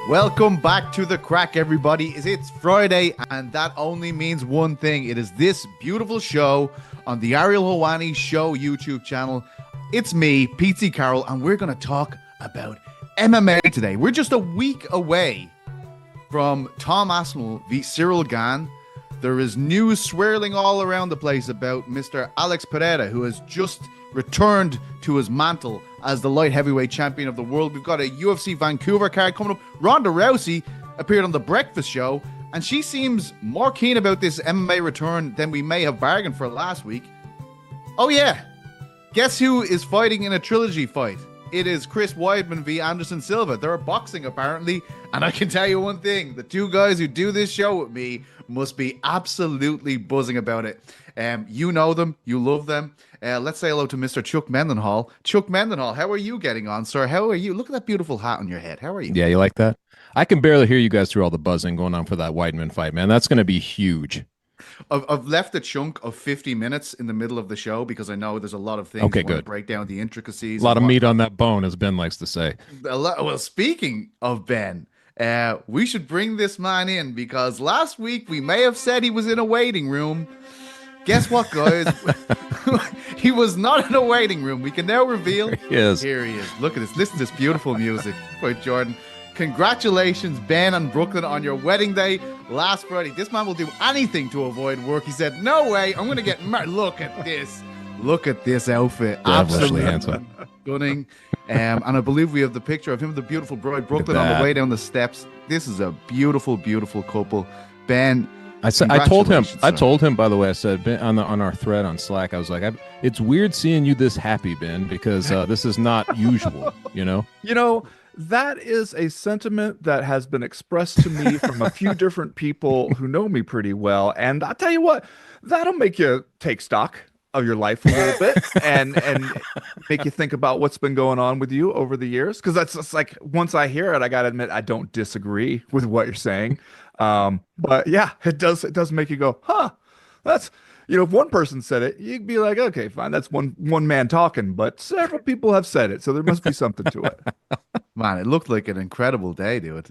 Welcome back to the Craic, everybody. It's Friday, and that only means one thing. It is this beautiful show on the Ariel Helwani Show YouTube channel. It's me, Petesy Carroll, and we're going to talk about MMA today. We're just a week away from Tom Aspinall v. Ciryl Gane. There is news swirling all around the place about Mr. Alex Pereira, who has just returned to his mantle as the light heavyweight champion of the world. We've got a UFC Vancouver card coming up. Ronda Rousey appeared on The Breakfast Show, and she seems more keen about this MMA return than we may have bargained for last week. Oh yeah, guess who is fighting in a trilogy fight? It is Chris Weidman v. Anderson Silva. They're boxing apparently, and I can tell you one thing: the two guys who do this show with me must be absolutely buzzing about it. You know them, you love them. Let's say hello to Mr. Chuck Mindenhall. Chuck Mindenhall, how are you getting on, sir? How are you? Look at that beautiful hat on your head. How are you? Yeah, you like that? I can barely hear you guys through all the buzzing going on for that Weidman fight, man. That's going to be huge. I've left a chunk of 50 minutes in the middle of the show because I know there's a lot of things. Okay, I want to good. break down the intricacies. A lot of meat on that bone, as Ben likes to say. Well, speaking of Ben, we should bring this man in because last week we may have said he was in a waiting room. Guess what, guys? He was not in a waiting room. We can now reveal. Here he is. Look at this. Listen to this beautiful music by Jordan. Congratulations, Ben and Brooklyn, on your wedding day last Friday. This man will do anything to avoid work. He said, no way, I'm going to get married. Look at this. Look at this outfit. Absolutely handsome. Stunning. And I believe we have the picture of him, the beautiful bride, Brooklyn, on the way down the steps. This is a beautiful, beautiful couple. Ben, I told him, by the way, I said Ben, on our thread on Slack, I was like, it's weird seeing you this happy, Ben, because this is not usual, you know? You know, that is a sentiment that has been expressed to me from a few different people who know me pretty well. And I'll tell you what, that'll make you take stock of your life a little bit and make you think about what's been going on with you over the years. Because that's just like, once I hear it, I got to admit, I don't disagree with what you're saying. But yeah, it does make you go, huh, that's, you know, if one person said it, you'd be like, okay, fine, that's one man talking, but several people have said it, so there must be something to it. Man, it looked like an incredible day, dude.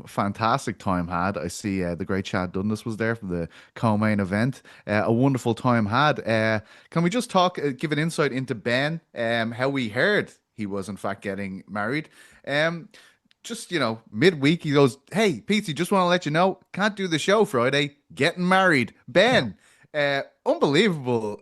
Fantastic time had. I see the great Chad Dundas was there for the co-main event. A wonderful time had. Can we just talk, give an insight into Ben, how we heard he was in fact getting married? Just, you know, midweek, he goes, hey, Petesy, just want to let you know, can't do the show Friday, getting married. Ben, unbelievable,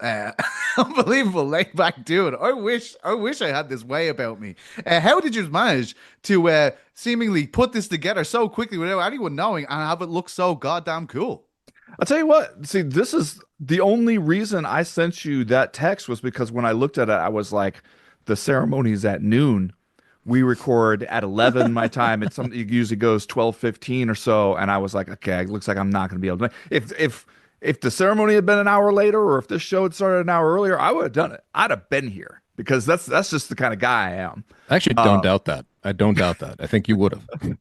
unbelievable laid back dude. I wish I had this way about me. How did you manage to seemingly put this together so quickly without anyone knowing and have it look so goddamn cool? I'll tell you what, see, this is the only reason I sent you that text was because when I looked at it, I was like, the ceremony's at noon. We record at 11 my time. It usually goes 12:15 or so. And I was like, okay, it looks like I'm not going to be able to. If the ceremony had been an hour later, or if this show had started an hour earlier, I would have done it. I'd have been here because that's just the kind of guy I am. I actually don't doubt that. I don't doubt that. I think you would have.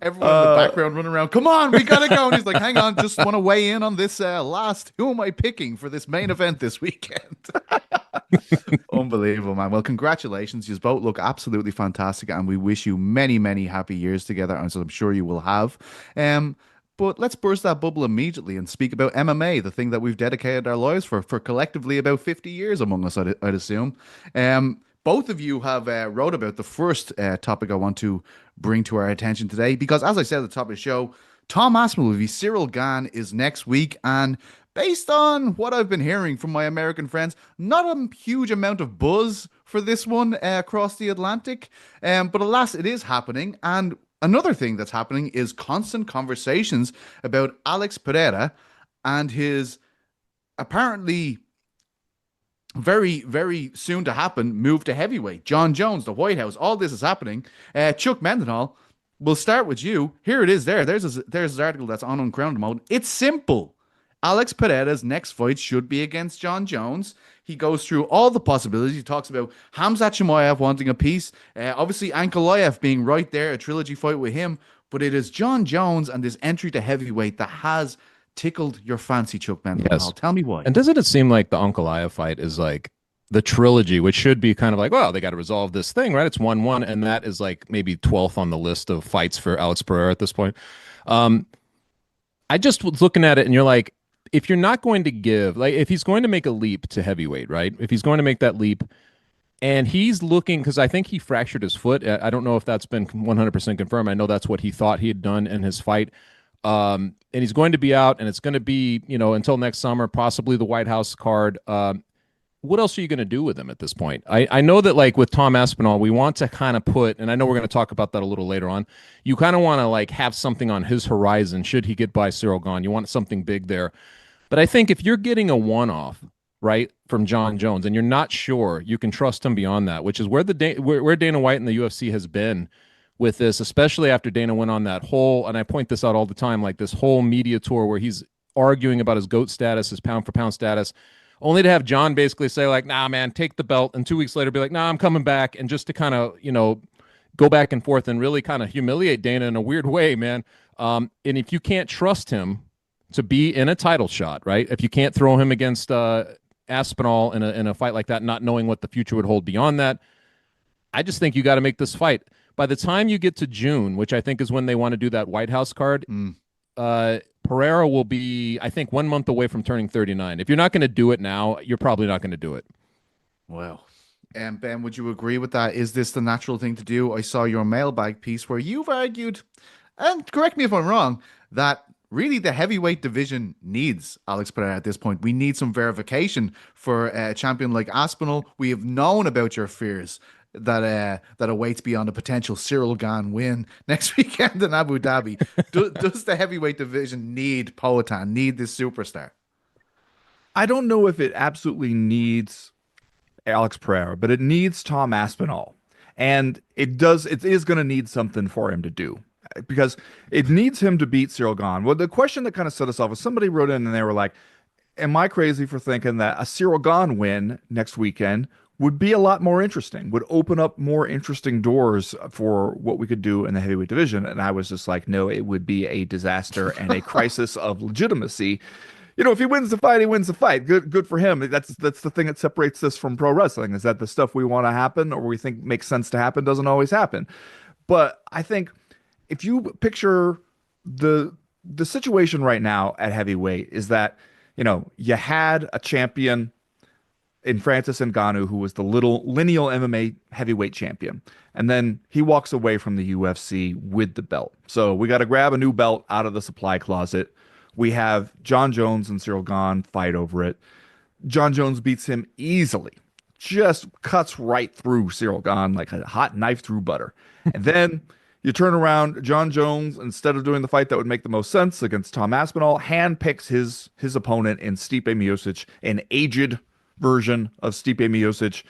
Everyone in the background running around, come on, we gotta go. And he's like, hang on, just want to weigh in on this last. Who am I picking for this main event this weekend? Unbelievable, man. Well, congratulations. You both look absolutely fantastic, and we wish you many, many happy years together, as I'm sure you will have. But let's burst that bubble immediately and speak about MMA, the thing that we've dedicated our lives for collectively about 50 years among us, I'd assume. Both of you have wrote about the first topic I want to bring to our attention today, because as I said at the top of the show, Tom Aspinall v. Ciryl Gane is next week, and based on what I've been hearing from my American friends, not a huge amount of buzz for this one across the Atlantic, but alas, it is happening. And another thing that's happening is constant conversations about Alex Pereira and his apparently very, very soon to happen move to heavyweight. John Jones, the White House, all this is happening. Chuck Mindenhall, we'll start with you. Here it is there. There's his article that's on Uncrowned Mode. It's simple. Alex Pereira's next fight should be against John Jones. He goes through all the possibilities. He talks about Khamzat Chimaev wanting a piece. Obviously, Ankalaev being right there, a trilogy fight with him. But it is John Jones and this entry to heavyweight that has tickled your fancy, Chuck Mindenhall. Yes. Tell me why. And doesn't it seem like the Ankalaev fight is like the trilogy, which should be kind of like, well, they got to resolve this thing, right? It's 1-1, and that is like maybe 12th on the list of fights for Alex Pereira at this point. I just was looking at it, and you're like, if you're not going to give, like, if he's going to make a leap to heavyweight, right? If he's going to make that leap, and he's looking, because I think he fractured his foot. I don't know if that's been 100% confirmed. I know that's what he thought he had done in his fight. And he's going to be out, and it's going to be, until next summer, possibly the White House card. What else are you going to do with him at this point? I know that, like, with Tom Aspinall, we want to kind of put, and I know we're going to talk about that a little later on, you kind of want to, like, have something on his horizon should he get by Cyril Gane. You want something big there. But I think if you're getting a one-off, right, from Jon Jones, and you're not sure you can trust him beyond that, which is where where Dana White and the UFC has been with this, especially after Dana went on that whole, and I point this out all the time, like this whole media tour where he's arguing about his GOAT status, his pound-for-pound status, only to have Jon basically say, like, nah, man, take the belt, and 2 weeks later be like, nah, I'm coming back, and just to kind of, go back and forth and really kind of humiliate Dana in a weird way, man. And if you can't trust him to be in a title shot, right, if you can't throw him against Aspinall in a fight like that, not knowing what the future would hold beyond that, I just think you got to make this fight. By the time you get to June, which I think is when they want to do that White House card, Pereira will be, I think, 1 month away from turning 39. If you're not going to do it now, you're probably not going to do it. Well, and Ben, would you agree with that? Is this the natural thing to do? I saw your mailbag piece where you've argued, and correct me if I'm wrong, that really the heavyweight division needs Alex Pereira at this point. We need some verification for a champion like Aspinall. We have known about your fears that awaits beyond a potential Cyril Gane win next weekend in Abu Dhabi. Does the heavyweight division need Poatan, need this superstar? I don't know if it absolutely needs Alex Pereira, but it needs Tom Aspinall. And it is going to need something for him to do, because it needs him to beat Cyril Gane. Well, the question that kind of set us off was somebody wrote in and they were like, am I crazy for thinking that a Cyril Gane win next weekend would be a lot more interesting, would open up more interesting doors for what we could do in the heavyweight division? And I was just like, no, it would be a disaster and a crisis of legitimacy. If he wins the fight, he wins the fight. Good for him. That's the thing that separates this from pro wrestling, is that the stuff we want to happen or we think makes sense to happen doesn't always happen. But I think if you picture the situation right now at heavyweight is that, you had a champion in Francis Ngannou who was the lineal MMA heavyweight champion. And then he walks away from the UFC with the belt. So we got to grab a new belt out of the supply closet. We have Jon Jones and Cyril Gane fight over it. Jon Jones beats him easily, just cuts right through Cyril Gane like a hot knife through butter. And then you turn around, Jon Jones, instead of doing the fight that would make the most sense against Tom Aspinall, handpicks his opponent in Stipe Miocic, an aged version of Stipe Miocic,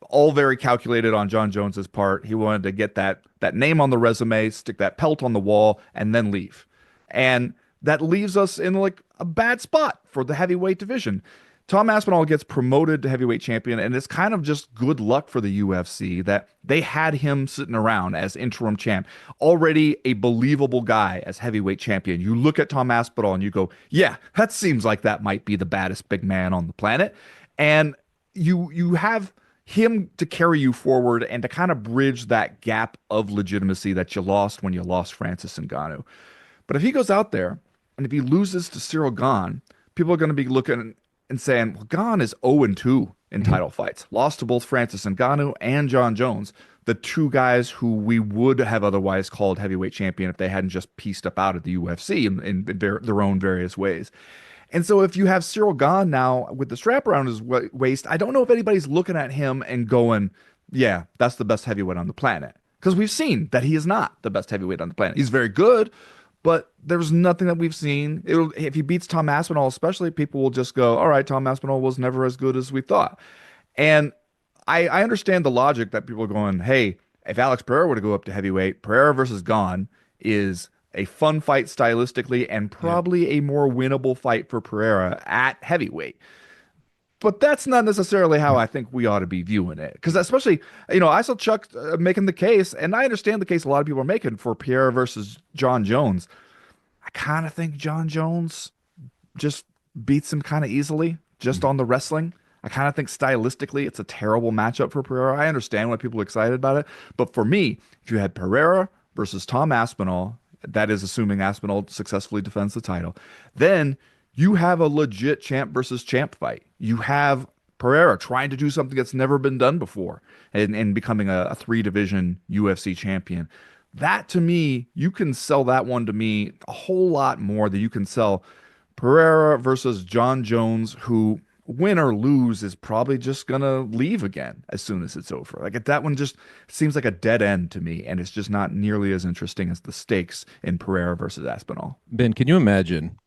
all very calculated on Jon Jones's part. He wanted to get that name on the resume, stick that pelt on the wall, and then leave. And that leaves us in like a bad spot for the heavyweight division. Tom Aspinall gets promoted to heavyweight champion, and it's kind of just good luck for the UFC that they had him sitting around as interim champ, already a believable guy as heavyweight champion. You look at Tom Aspinall and you go, yeah, that seems like that might be the baddest big man on the planet. And you have him to carry you forward and to kind of bridge that gap of legitimacy that you lost when you lost Francis Ngannou. But if he goes out there and if he loses to Cyril Gane, people are going to be looking and saying, well, Gane is 0-2 in title fights. Lost to both Francis Ngannou and Jon Jones, the two guys who we would have otherwise called heavyweight champion if they hadn't just pieced up out of the UFC in their own various ways. And so if you have Cyril Gane now with the strap around his waist, I don't know if anybody's looking at him and going, yeah, that's the best heavyweight on the planet. Because we've seen that he is not the best heavyweight on the planet. He's very good, but there's nothing that we've seen. If he beats Tom Aspinall, especially, people will just go, all right, Tom Aspinall was never as good as we thought. And I understand the logic that people are going, hey, if Alex Pereira were to go up to heavyweight, Pereira versus Gane is a fun fight stylistically and probably a more winnable fight for Pereira at heavyweight. But that's not necessarily how I think we ought to be viewing it. Because especially, I saw Chuck making the case, and I understand the case a lot of people are making for Pereira versus Jon Jones. I kind of think Jon Jones just beats him kind of easily, just on the wrestling. I kind of think stylistically it's a terrible matchup for Pereira. I understand why people are excited about it, but for me, if you had Pereira versus Tom Aspinall, that is assuming Aspinall successfully defends the title, then you have a legit champ versus champ fight. You have Pereira trying to do something that's never been done before and becoming a three division UFC champion. That to me, you can sell that one to me a whole lot more than you can sell Pereira versus John Jones, who win or lose is probably just gonna leave again as soon as it's over. Like that one just seems like a dead end to me, and it's just not nearly as interesting as the stakes in Pereira versus Aspinall. Ben, can you imagine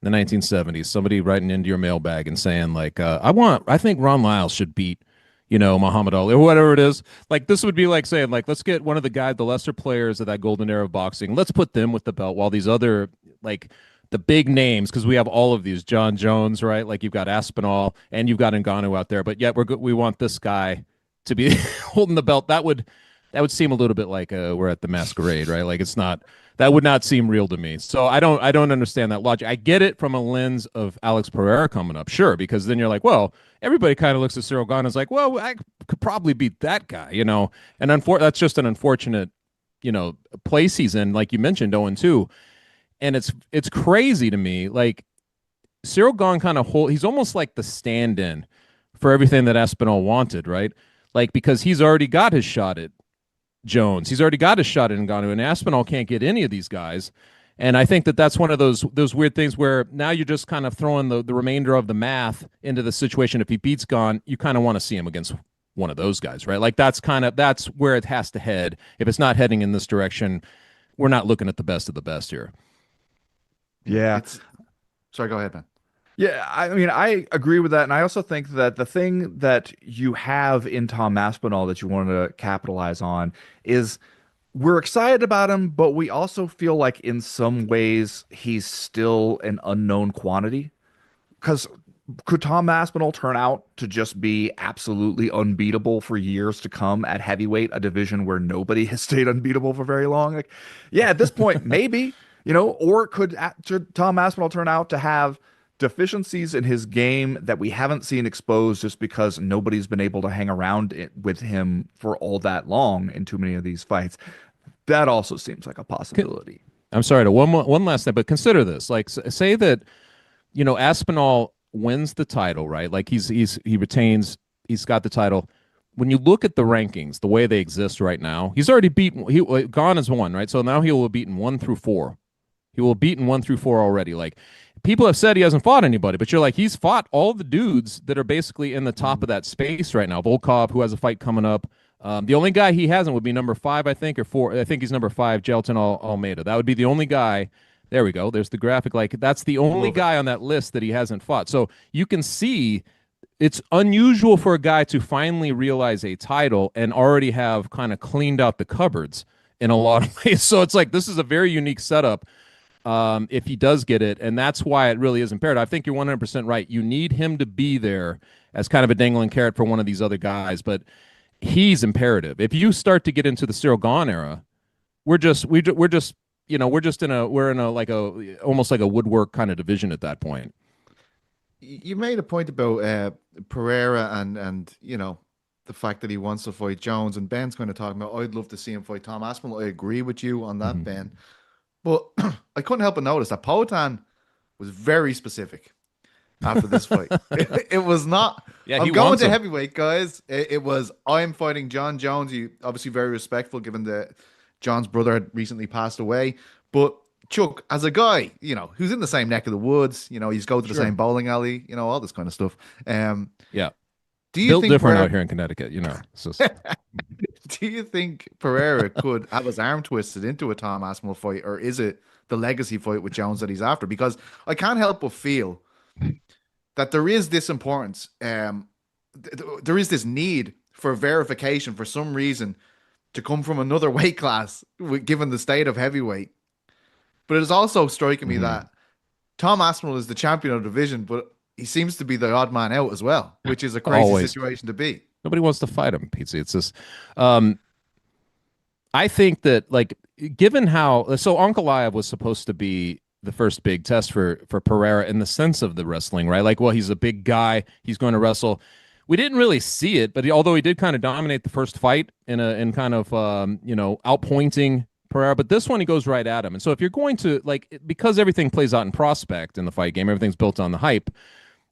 the 1970s, somebody writing into your mailbag and saying like, I think Ron Lyles should beat, Muhammad Ali or whatever it is. Like this would be like saying like, let's get one of the lesser players of that golden era of boxing. Let's put them with the belt while these other like the big names, because we have all of these, John Jones, right? Like you've got Aspinall and you've got Ngannou out there, but yet we want this guy to be holding the belt. That would seem a little bit like we're at the masquerade, right? Like that would not seem real to me. So I don't understand that logic. I get it from a lens of Alex Pereira coming up, sure, because then you're like, well, everybody kind of looks at Cyril Gane and is like, well, I could probably beat that guy, and that's just an unfortunate, place he's in, like you mentioned, 0-2. And it's crazy to me. Like Cyril Gane he's almost like the stand-in for everything that Aspinall wanted, right? Like because he's already got his shot at Jones. He's already got his shot at Ngannou, and Aspinall can't get any of these guys. And I think that's one of those weird things where now you're just kind of throwing the remainder of the math into the situation. If he beats Gane, you kind of want to see him against one of those guys, right? Like that's where it has to head. If it's not heading in this direction, we're not looking at the best of the best here. Yeah. Sorry, go ahead, man. Yeah, I mean, I agree with that. And I also think that the thing that you have in Tom Aspinall that you want to capitalize on is we're excited about him, but we also feel like in some ways he's still an unknown quantity. Because could Tom Aspinall turn out to just be absolutely unbeatable for years to come at heavyweight, a division where nobody has stayed unbeatable for very long? Like, yeah, at this point, maybe, or should Tom Aspinall turn out to have deficiencies in his game that we haven't seen exposed just because nobody's been able to hang around with him for all that long in too many of these fights? That also seems like a possibility. I'm sorry to one last thing, but consider this. Like say that, Aspinall wins the title, right? Like he retains, he's got the title. When you look at the rankings, the way they exist right now, he's already beaten, Gane is 1, right? So now he will have beaten 1 through 4. He will have beaten 1 through 4 already. Like people have said he hasn't fought anybody, but you're like, he's fought all the dudes that are basically in the top of that space right now. Volkov, who has a fight coming up. The only guy he hasn't would be number 5, I think, or 4. I think he's number 5, Gelton Almeida. That would be the only guy. There we go. There's the graphic. Like that's the only guy on that list that he hasn't fought. So you can see it's unusual for a guy to finally realize a title and already have kind of cleaned out the cupboards in a lot of ways. So it's like this is a very unique setup. If he does get it, and that's why it really is imperative. I think you're 100% right. You need him to be there as kind of a dangling carrot for one of these other guys, but he's imperative. If you start to get into the Cyril Gane era, we're in a like a almost like a woodwork kind of division at that point. You made a point about Pereira and the fact that he wants to fight Jones, and Ben's kind of talking about I'd love to see him fight Tom Aspinall. I agree with you on that, Ben. But I couldn't help but notice that Poatan was very specific after this fight. It was not, I'm going to heavyweight, guys. It was, I'm fighting John Jones. He obviously very respectful given that John's brother had recently passed away. But Chuck, as a guy, who's in the same neck of the woods, he's go to the same bowling alley, all this kind of stuff. Yeah. Do you Built think different out here in Connecticut, It's just... Do you think Pereira could have his arm twisted into a Tom Aspinall fight, or is it the legacy fight with Jones that he's after? Because I can't help but feel that there is this importance, there is this need for verification for some reason to come from another weight class, given the state of heavyweight. But it is also striking me that Tom Aspinall is the champion of the division, but he seems to be the odd man out as well, which is a crazy situation to be. Nobody wants to fight him, Pete. It's just, I think that, like, given how, so Ankalaev was supposed to be the first big test for Pereira in the sense of the wrestling, right? Like, well, he's a big guy, he's going to wrestle. We didn't really see it, but although he did kind of dominate the first fight in kind of outpointing Pereira, but this one he goes right at him. And so if you're going to because everything plays out in prospect in the fight game, everything's built on the hype.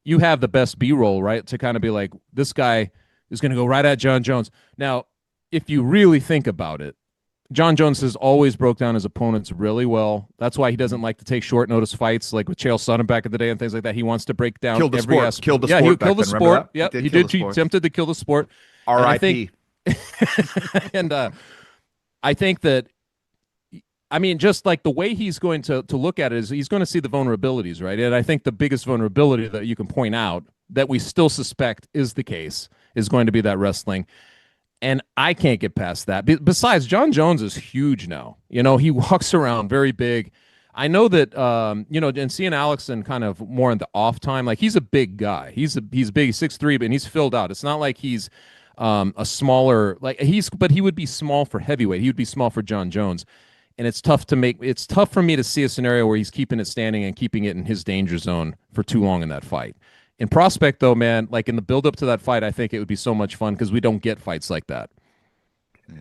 You have the best B-roll, right? To kind of be like, this guy is going to go right at John Jones. Now, if you really think about it, John Jones has always broke down his opponents really well. That's why he doesn't like to take short notice fights like with Chael Sonnen back in the day and things like that. He wants to break down Killed the every sport. aspect. Killed the yeah, sport. He killed the sport. Yeah, he did. He attempted to kill the sport. R.I.P. And I think that, I mean, just like the way he's going to look at it is he's going to see the vulnerabilities, right? And I think the biggest vulnerability that you can point out that we still suspect is the case is going to be that wrestling. And I can't get past that. Besides, John Jones is huge now. You know, he walks around very big. I know that, and seeing Alex in kind of more in the off time, like he's a big guy. He's big, he's 6'3", but he's filled out. It's not like he's a smaller, but he would be small for heavyweight. He would be small for John Jones. And it's tough for me to see a scenario where he's keeping it standing and keeping it in his danger zone for too long in that fight. In prospect, though, man, like in the build-up to that fight, I think it would be so much fun because we don't get fights like that.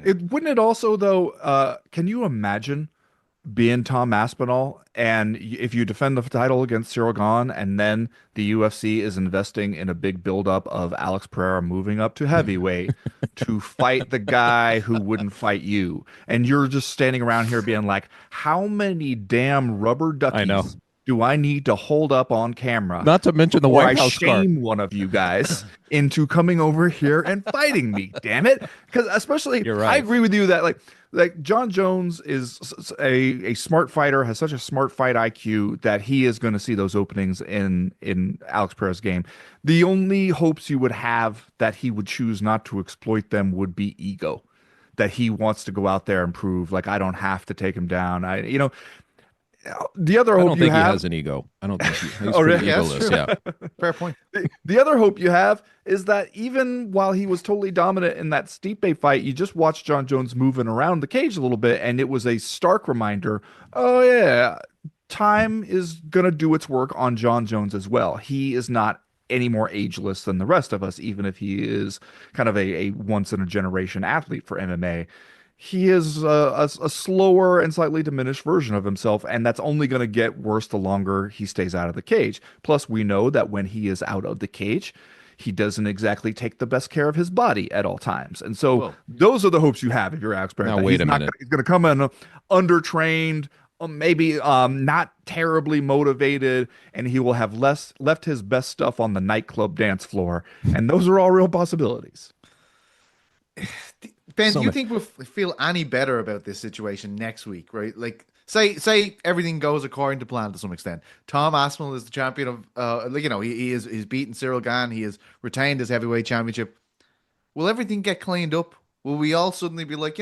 Wouldn't it also, though, can you imagine being Tom Aspinall and if you defend the title against Cyril Gane and then the UFC is investing in a big build-up of Alex Pereira moving up to heavyweight to fight the guy who wouldn't fight you, and you're just standing around here being like, how many damn rubber duckies do I need to hold up on camera? Not to mention the White House car. Shame one of you guys into coming over here and fighting me, damn it. Because especially, You're right. I agree with you that like John Jones is a smart fighter, has such a smart fight IQ that he is going to see those openings in Alex Pereira's game. The only hopes you would have that he would choose not to exploit them would be ego. That he wants to go out there and prove, like, I don't have to take him down. The other hope he has an ego. I don't think he's pretty egoless. Yeah, fair point. The other hope you have is that even while he was totally dominant in that Stipe fight, you just watched John Jones moving around the cage a little bit, and it was a stark reminder, oh yeah, time is going to do its work on John Jones as well. He is not any more ageless than the rest of us, even if he is kind of a once-in-a-generation athlete for MMA. He is a slower and slightly diminished version of himself, and that's only going to get worse the longer he stays out of the cage. Plus, we know that when he is out of the cage, he doesn't exactly take the best care of his body at all times. And so those are the hopes you have if you're Alex Pereira. Now, wait a minute. He's going to come in undertrained, maybe not terribly motivated, and he will have left his best stuff on the nightclub dance floor. And those are all real possibilities. Ben, do you think we'll feel any better about this situation next week, right? Like, say everything goes according to plan to some extent. Tom Aspinall is the champion of, he's beaten Cyril Gane. He has retained his heavyweight championship. Will everything get cleaned up? Will we all suddenly be like,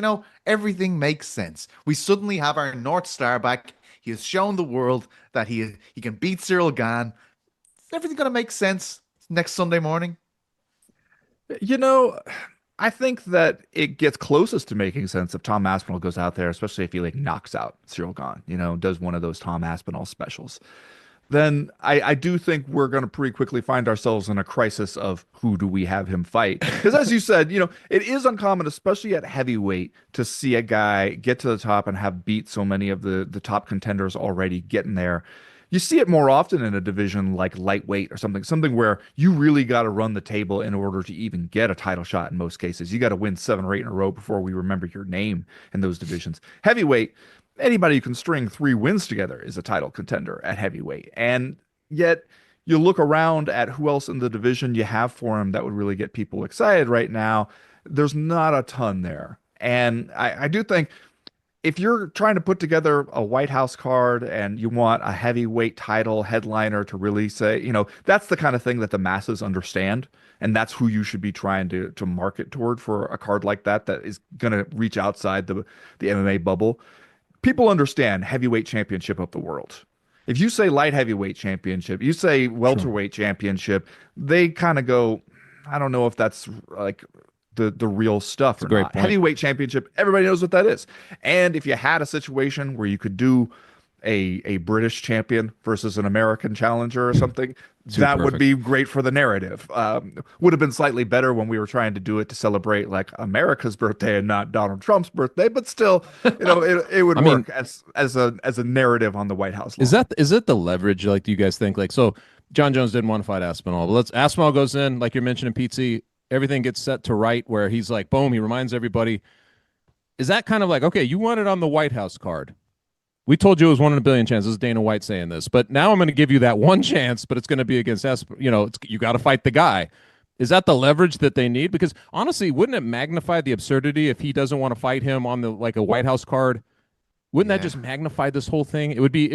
everything makes sense? We suddenly have our North Star back. He has shown the world that he can beat Cyril Gane. Is everything going to make sense next Sunday morning? I think that it gets closest to making sense if Tom Aspinall goes out there, especially if he knocks out Cyril Gane, does one of those Tom Aspinall specials. Then I do think we're going to pretty quickly find ourselves in a crisis of who do we have him fight? Because as you said, it is uncommon, especially at heavyweight, to see a guy get to the top and have beat so many of the top contenders already getting there. You see it more often in a division like lightweight or something where you really got to run the table in order to even get a title shot in most cases. You got to win 7 or 8 in a row before we remember your name in those divisions. Heavyweight, anybody who can string 3 wins together is a title contender at heavyweight. And yet you look around at who else in the division you have for him that would really get people excited right now. There's not a ton there. And I do think if you're trying to put together a White House card and you want a heavyweight title headliner to really say, that's the kind of thing that the masses understand. And that's who you should be trying to market toward for a card like that is going to reach outside the MMA bubble. People understand heavyweight championship of the world. If you say light heavyweight championship, you say welterweight championship, they kind of go, I don't know if that's like the real stuff or not. Heavyweight championship, everybody knows what that is. And if you had a situation where you could do a British champion versus an American challenger or something. Too That would perfect. be great for the narrative. Would have been slightly better when we were trying to do it to celebrate like America's birthday and not Donald Trump's birthday, but still, it would I mean, work as a narrative on the White House is lawn. it the leverage? Like, do you guys think like so? John Jones didn't want to fight Aspinall, but let's Aspinall goes in like you're mentioning, Pete. Everything gets set to right where he's like, boom, he reminds everybody. Is that kind of like, okay, you want it on the White House card? We told you it was 1 in a billion chance. This is Dana White saying this, but now I'm going to give you that one chance, but it's going to be against you got to fight the guy. Is that the leverage that they need? Because honestly, wouldn't it magnify the absurdity if he doesn't want to fight him on the like a White House card? Wouldn't that Yeah. just magnify this whole thing? It would be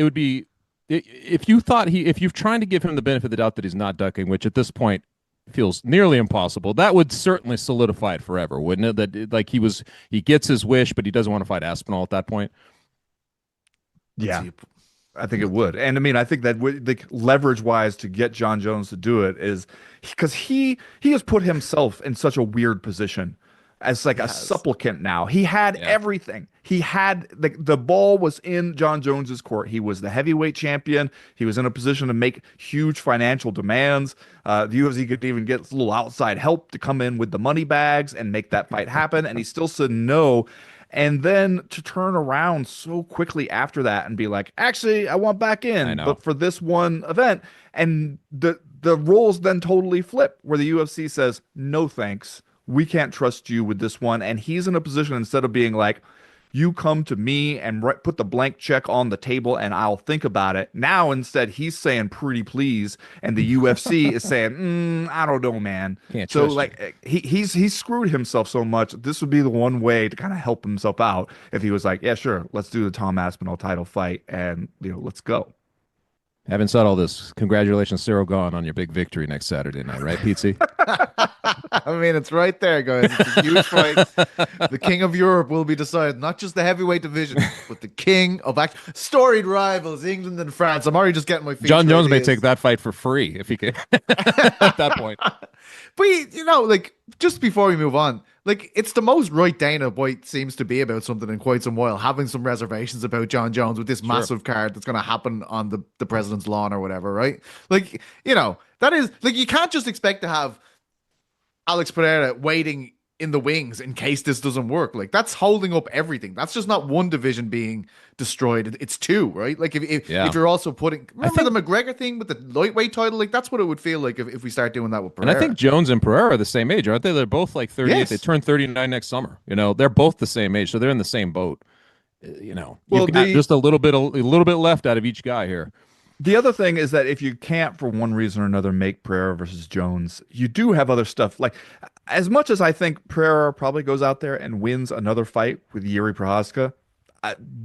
if you're trying to give him the benefit of the doubt that he's not ducking, which at this point feels nearly impossible, that would certainly solidify it forever, wouldn't it? That like he gets his wish, but he doesn't want to fight Aspinall at that point. Yeah. See, I think it would. And I mean, I think that the leverage wise to get John Jones to do it is because he has put himself in such a weird position as like a has. supplicant now. He had Yeah. everything. He had the ball was in John Jones's court. He was the heavyweight champion. He was in a position to make huge financial demands. The UFC could even get a little outside help to come in with the money bags and make that fight happen. And he still said no. And then to turn around so quickly after that and be like, actually, I want back I in, know. but for this one event. And the roles then totally flip where the UFC says, no, thanks. We can't trust you with this one. And he's in a position instead of being like, you come to me and put the blank check on the table and I'll think about it. Now, instead, he's saying pretty please. And the UFC is saying, I don't know, man. Can't So trust like he's screwed himself so much. This would be the one way to kind of help himself out if he was like, yeah, sure, let's do the Tom Aspinall title fight and let's go. Having said all this, congratulations, Cyril Gahn, on your big victory next Saturday night, right, Pete? I mean, it's right there, guys. It's a huge fight. The king of Europe will be decided, not just the heavyweight division, but the king of storied rivals, England and France. I'm already just getting my feet. John Jones may ideas. take that fight for free if he can at that point. But like just before we move on, like it's the most right Dana White seems to be about something in quite some while, having some reservations about John Jones with this massive card that's going to happen on the president's lawn or whatever, right? Like that is like you can't just expect to have Alex Pereira waiting in the wings in case this doesn't work. Like that's holding up everything. That's just not one division being destroyed. It's two, right? Like if you're also putting remember the McGregor thing with the lightweight title, like that's what it would feel like if we start doing that with Pereira. And I think Jones and Pereira are the same age, aren't they? They're both like 38. Yes. They turn 39 next summer. They're both the same age, so they're in the same boat. Well, You've got just a little bit left out of each guy here. The other thing is that if you can't, for one reason or another, make Pereira versus Jones, you do have other stuff. Like, as much as I think Pereira probably goes out there and wins another fight with Yuri Prohaska,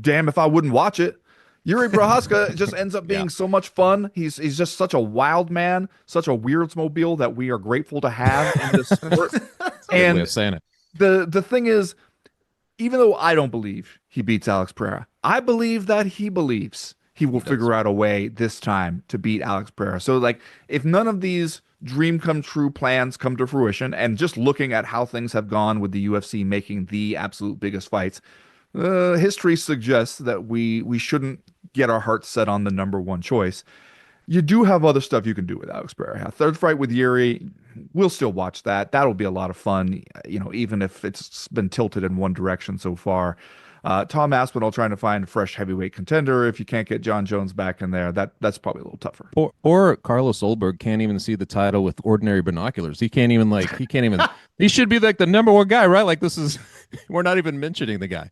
damn if I wouldn't watch it. Yuri Prohaska just ends up being so much fun. He's just such a wild man, such a weirdsmobile that we are grateful to have in this sport. Good And way of saying it. the thing is, even though I don't believe he beats Alex Pereira, I believe that he believes he will figure out a way this time to beat Alex Pereira. So, like, if none of these dream come true plans come to fruition, and just looking at how things have gone with the UFC making the absolute biggest fights, history suggests that we shouldn't get our hearts set on the number one choice. You do have other stuff you can do with Alex Pereira. Third fight with Yuri, we'll still watch that. That'll be a lot of fun, even if it's been tilted in one direction so far. Tom Aspinall trying to find a fresh heavyweight contender. If you can't get John Jones back in there, that's probably a little tougher. Or Carlos Olberg can't even see the title with ordinary binoculars. He can't even he should be like the number one guy, right? Like we're not even mentioning the guy.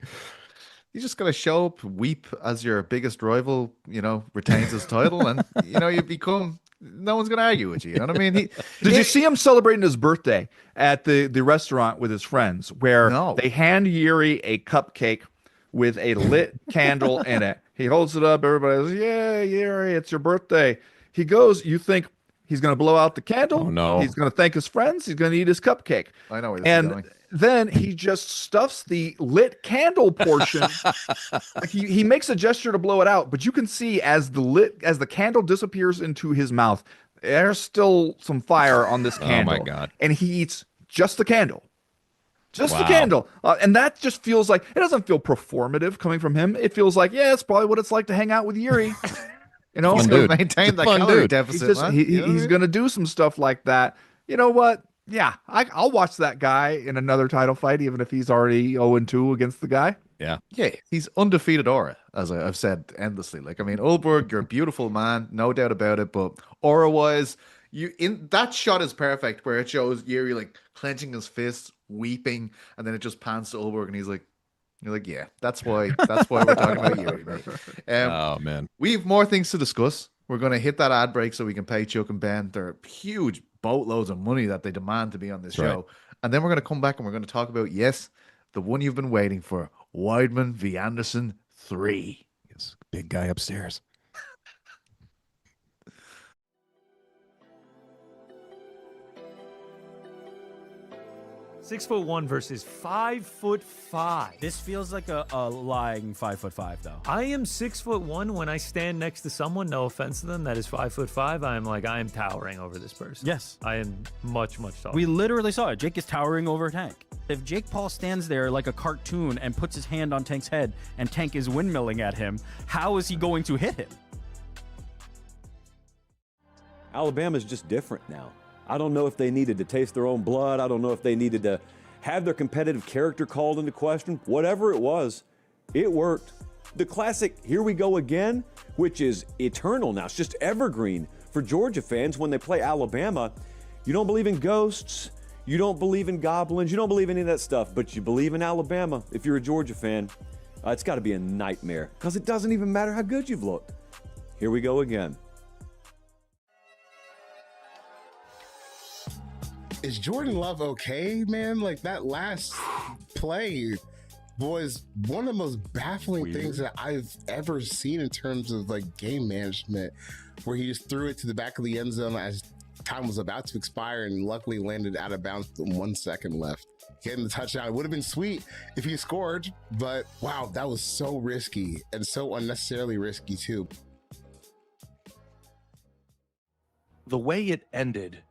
You just gotta show up, weep as your biggest rival, retains his title, and you become. No one's gonna argue with you. You know what I mean? Did you see him celebrating his birthday at the restaurant with his friends, where they hand Yuri a cupcake with a lit candle in it? He holds it up. Everybody says, "Yeah, Yuri, it's your birthday." He goes. You think he's gonna blow out the candle? Oh no! He's gonna thank his friends. He's gonna eat his cupcake. I know where this is going. Then he just stuffs the lit candle portion. he makes a gesture to blow it out, but you can see as the candle disappears into his mouth, there's still some fire on this candle. Oh my God. And he eats just the candle. Just the Wow. candle. And that just feels like it doesn't feel performative coming from him. It feels like, yeah, it's probably what it's like to hang out with Yuri. You know, He's Fun going dude. to maintain He's a that fun calorie dude. deficit, he's just man. he, You know what I he's mean? gonna do some stuff like that. You know what? Yeah, I'll watch that guy in another title fight, even if he's already 0-2 against the guy. Yeah. Yeah, he's undefeated aura, as I've said endlessly. Like, I mean, Ulberg, you're a beautiful man, no doubt about it. But aura-wise, you in that shot is perfect, where it shows Yuri like clenching his fists, weeping, and then it just pans to Ulberg, and he's like, "You're like, yeah, that's why we're talking about Yuri, mate." Oh man. We have more things to discuss. We're going to hit that ad break so we can pay Chuck and Ben their huge boatloads of money that they demand to be on this That's right. show. And then we're going to come back and we're going to talk about, yes, the one you've been waiting for, Weidman v. Anderson 3. Yes, big guy upstairs. 6'1" versus 5'5". This feels like a lying 5'5" though. I am 6'1" when I stand next to someone. No offense to them, that is 5'5". I am towering over this person. Yes. I am much taller. We literally saw it. Jake is towering over Tank. If Jake Paul stands there like a cartoon and puts his hand on Tank's head and Tank is windmilling at him, how is he going to hit him? Alabama's just different now. I don't know if they needed to taste their own blood. I don't know if they needed to have their competitive character called into question. Whatever it was, it worked. The classic "Here we go again," which is eternal now. It's just evergreen for Georgia fans when they play Alabama. You don't believe in ghosts. You don't believe in goblins. You don't believe in any of that stuff, but you believe in Alabama if you're a Georgia fan. It's got to be a nightmare because it doesn't even matter how good you've looked. Here we go again. Is Jordan Love okay, man? Like, that last play was one of the most baffling things that I've ever seen in terms of like game management, where he just threw it to the back of the end zone as time was about to expire and luckily landed out of bounds with 1 second left. Getting the touchdown, it would have been sweet if he scored, but wow, that was so risky and so unnecessarily risky too. The way it ended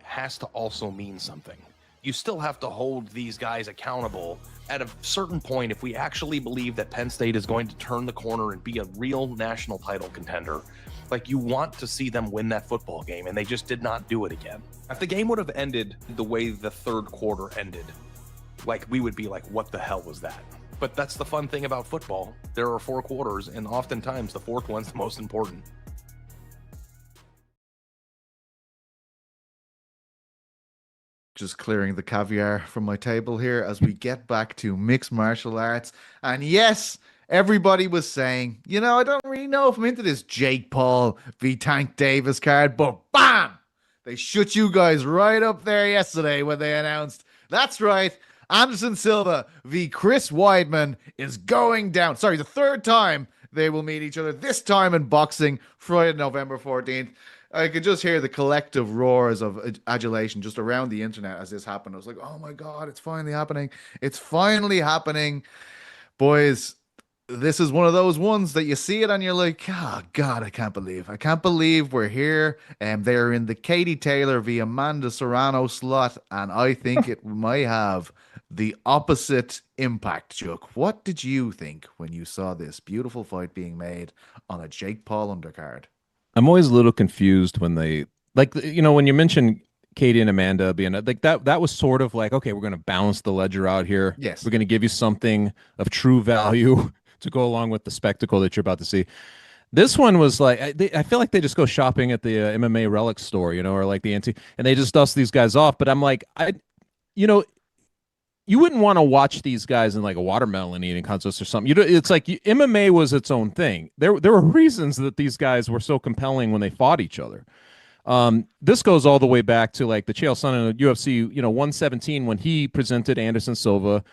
has to also mean something. You still have to hold these guys accountable. At a certain point, if we actually believe that Penn State is going to turn the corner and be a real national title contender, like, you want to see them win that football game, and they just did not do it again. If the game would have ended the way the third quarter ended, like, we would be like, what the hell was that? But that's the fun thing about football. There are 4 quarters, and oftentimes the fourth one's the most important. Just clearing the caviar from my table here as we get back to mixed martial arts. And yes, everybody was saying, you know, I don't really know if I'm into this Jake Paul v Tank Davis card, but bam! They shut you guys right up there yesterday when they announced, that's right, Anderson Silva v Chris Weidman is going down. Sorry, the third time they will meet each other, this time in boxing, Friday, November 14th. I could just hear the collective roars of adulation just around the internet as this happened. I was like, oh my God, it's finally happening. It's finally happening. Boys, this is one of those ones that you see it and you're like, oh God, I can't believe we're here. And they're in the Katie Taylor v Amanda Serrano slot. And I think it might have the opposite impact, Chuck. What did you think when you saw this beautiful fight being made on a Jake Paul undercard? I'm always a little confused when they, like, you know, when you mention Katie and Amanda being like that was sort of like, okay, we're going to balance the ledger out here. Yes. We're going to give you something of true value to go along with the spectacle that you're about to see. This one was like, I feel like they just go shopping at the MMA relic store, you know, or like the antique, and they just dust these guys off. But I'm like, you know, you wouldn't want to watch these guys in like a watermelon eating contest or something. It's like MMA was its own thing. There were reasons that these guys were so compelling when they fought each other. This goes all the way back to like the Chael Sonnen in UFC, 117, when he presented Anderson Silva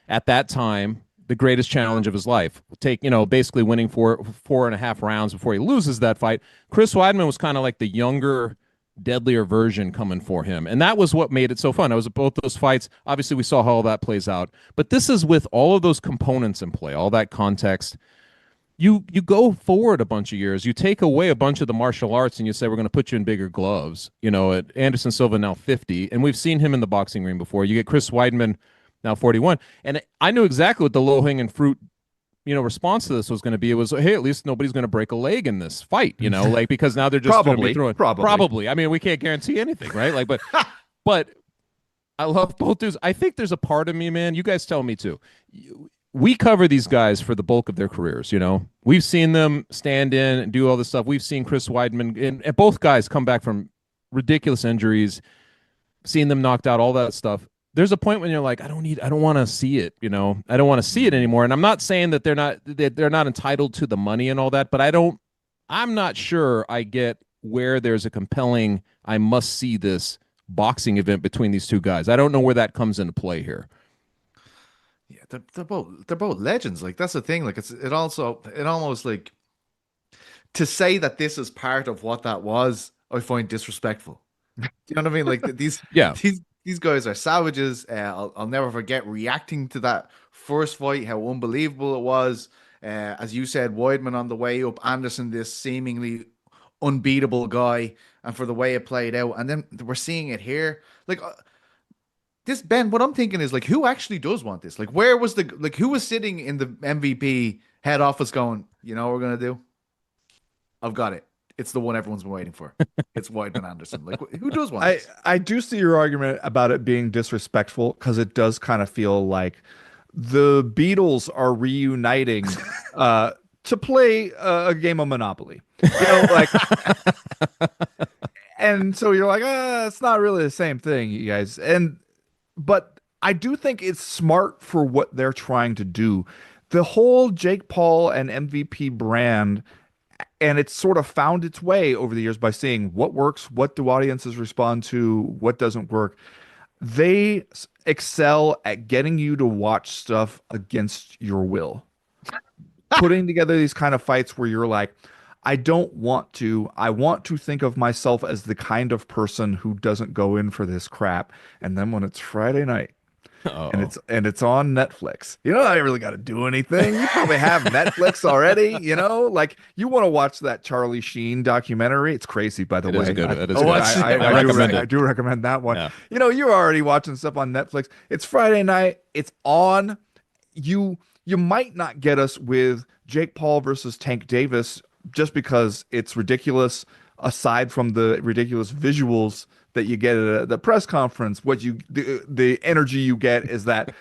at that time the greatest challenge of his life. Basically winning 4.5 rounds before he loses that fight. Chris Weidman was kind of like the younger, deadlier version coming for him, and that was what made it so fun. It was both those fights. Obviously, we saw how all that plays out, but this is with all of those components in play, all that context. You go forward a bunch of years, you take away a bunch of the martial arts, and you say we're going to put you in bigger gloves. At Anderson Silva now 50, and we've seen him in the boxing ring before. You get Chris Weidman now 41. And I knew exactly what the low-hanging fruit, response to this was going to be. It was, hey, at least nobody's going to break a leg in this fight, like, because now they're just going to be throwing. Probably. I mean, we can't guarantee anything, right? Like, but I love both dudes. I think there's a part of me, man. You guys tell me too. We cover these guys for the bulk of their careers. We've seen them stand in and do all this stuff. We've seen Chris Weidman and both guys come back from ridiculous injuries, seen them knocked out, all that stuff. There's a point when you're like, I don't want to see it. I don't want to see it anymore. And I'm not saying that they're not entitled to the money and all that, but I'm not sure I get where there's a compelling, I must see this boxing event between these two guys. I don't know where that comes into play here. Yeah, they're both legends. Like, that's the thing. Like, it almost like, to say that this is part of what that was, I find disrespectful. Do you know what I mean? Like, these guys are savages. I'll never forget reacting to that first fight, how unbelievable it was. As you said, Weidman on the way up, Anderson, this seemingly unbeatable guy, and for the way it played out. And then we're seeing it here. Like, this, Ben, what I'm thinking is, like, who actually does want this? Like, who was sitting in the MVP head office going, what we're going to do? I've got it. It's the one everyone's been waiting for. It's Weidman Anderson. Like, who does want this? I do see your argument about it being disrespectful, because it does kind of feel like the Beatles are reuniting to play a game of Monopoly. Like, and so you're like, it's not really the same thing, you guys. But I do think it's smart for what they're trying to do. The whole Jake Paul and MVP brand, and it's sort of found its way over the years by seeing what works, what do audiences respond to, what doesn't work. They excel at getting you to watch stuff against your will. Putting together these kind of fights where you're like, I want to think of myself as the kind of person who doesn't go in for this crap. And then when it's Friday night, and it's on Netflix, I ain't really got to do anything. You probably have Netflix already, like, you want to watch that Charlie Sheen documentary. It's crazy, by the way. I do recommend that one. Yeah. You're already watching stuff on Netflix. It's Friday night. It's on. You might not get us with Jake Paul versus Tank Davis just because it's ridiculous. Aside from the ridiculous visuals that you get at the press conference, the energy you get is that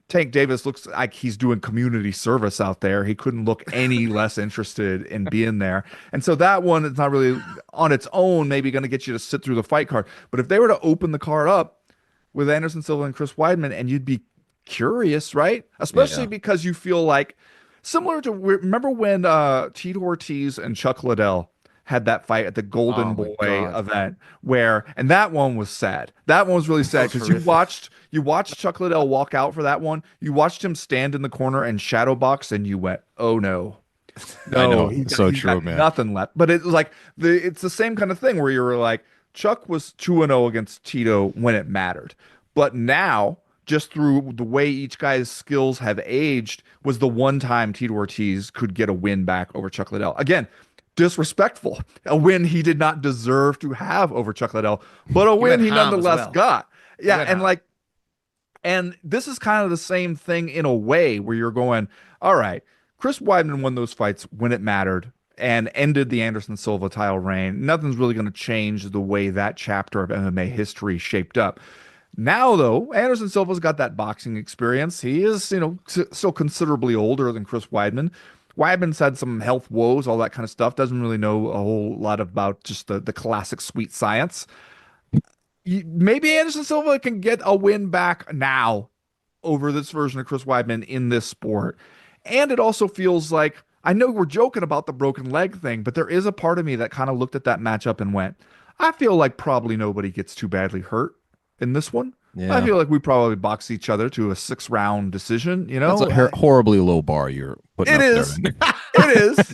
Tank Davis looks like he's doing community service out there. He couldn't look any less interested in being there. And so that one is not really on its own maybe going to get you to sit through the fight card. But if they were to open the card up with Anderson Silva and Chris Weidman, and you'd be curious, right? Especially because you feel like, similar to, remember when Tito Ortiz and Chuck Liddell had that fight at the Golden Boy event, and that one was sad. That one was really sad, because you watched Chuck Liddell walk out for that one. You watched him stand in the corner and shadow box, and you went, oh no. I know. It's so true, man. Nothing left. But it's like it's the same kind of thing where you were like, Chuck was 2-0 against Tito when it mattered. But now, just through the way each guy's skills have aged, was the one time Tito Ortiz could get a win back over Chuck Liddell. Again, disrespectful. A win he did not deserve to have over Chuck Liddell, but a win he nonetheless got. Yeah, and this is kind of the same thing in a way, where you're going, all right, Chris Weidman won those fights when it mattered and ended the Anderson Silva title reign. Nothing's really going to change the way that chapter of MMA history shaped up. Now, though, Anderson Silva's got that boxing experience. He is, still considerably older than Chris Weidman. Weidman's had some health woes, all that kind of stuff. Doesn't really know a whole lot about just the classic sweet science. Maybe Anderson Silva can get a win back now over this version of Chris Weidman in this sport. And it also feels like, I know we're joking about the broken leg thing, but there is a part of me that kind of looked at that matchup and went, I feel like probably nobody gets too badly hurt in this one. Yeah. I feel like we probably box each other to a 6-round decision, That's a horribly low bar you're putting up there. It is.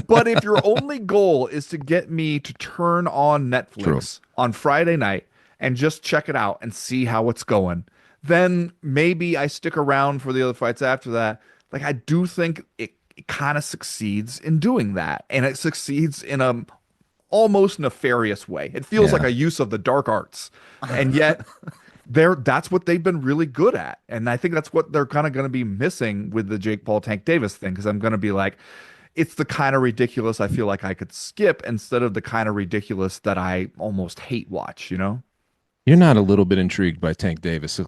But if your only goal is to get me to turn on Netflix on Friday night and just check it out and see how it's going, then maybe I stick around for the other fights after that. Like, I do think it kind of succeeds in doing that. And it succeeds in a almost nefarious way. It feels like a use of the dark arts. And yet that's what they've been really good at. And I think that's what they're kind of going to be missing with the Jake Paul Tank Davis thing. Cause I'm going to be like, it's the kind of ridiculous I feel like I could skip instead of the kind of ridiculous that I almost hate watch, you know? You're not a little bit intrigued by Tank Davis. So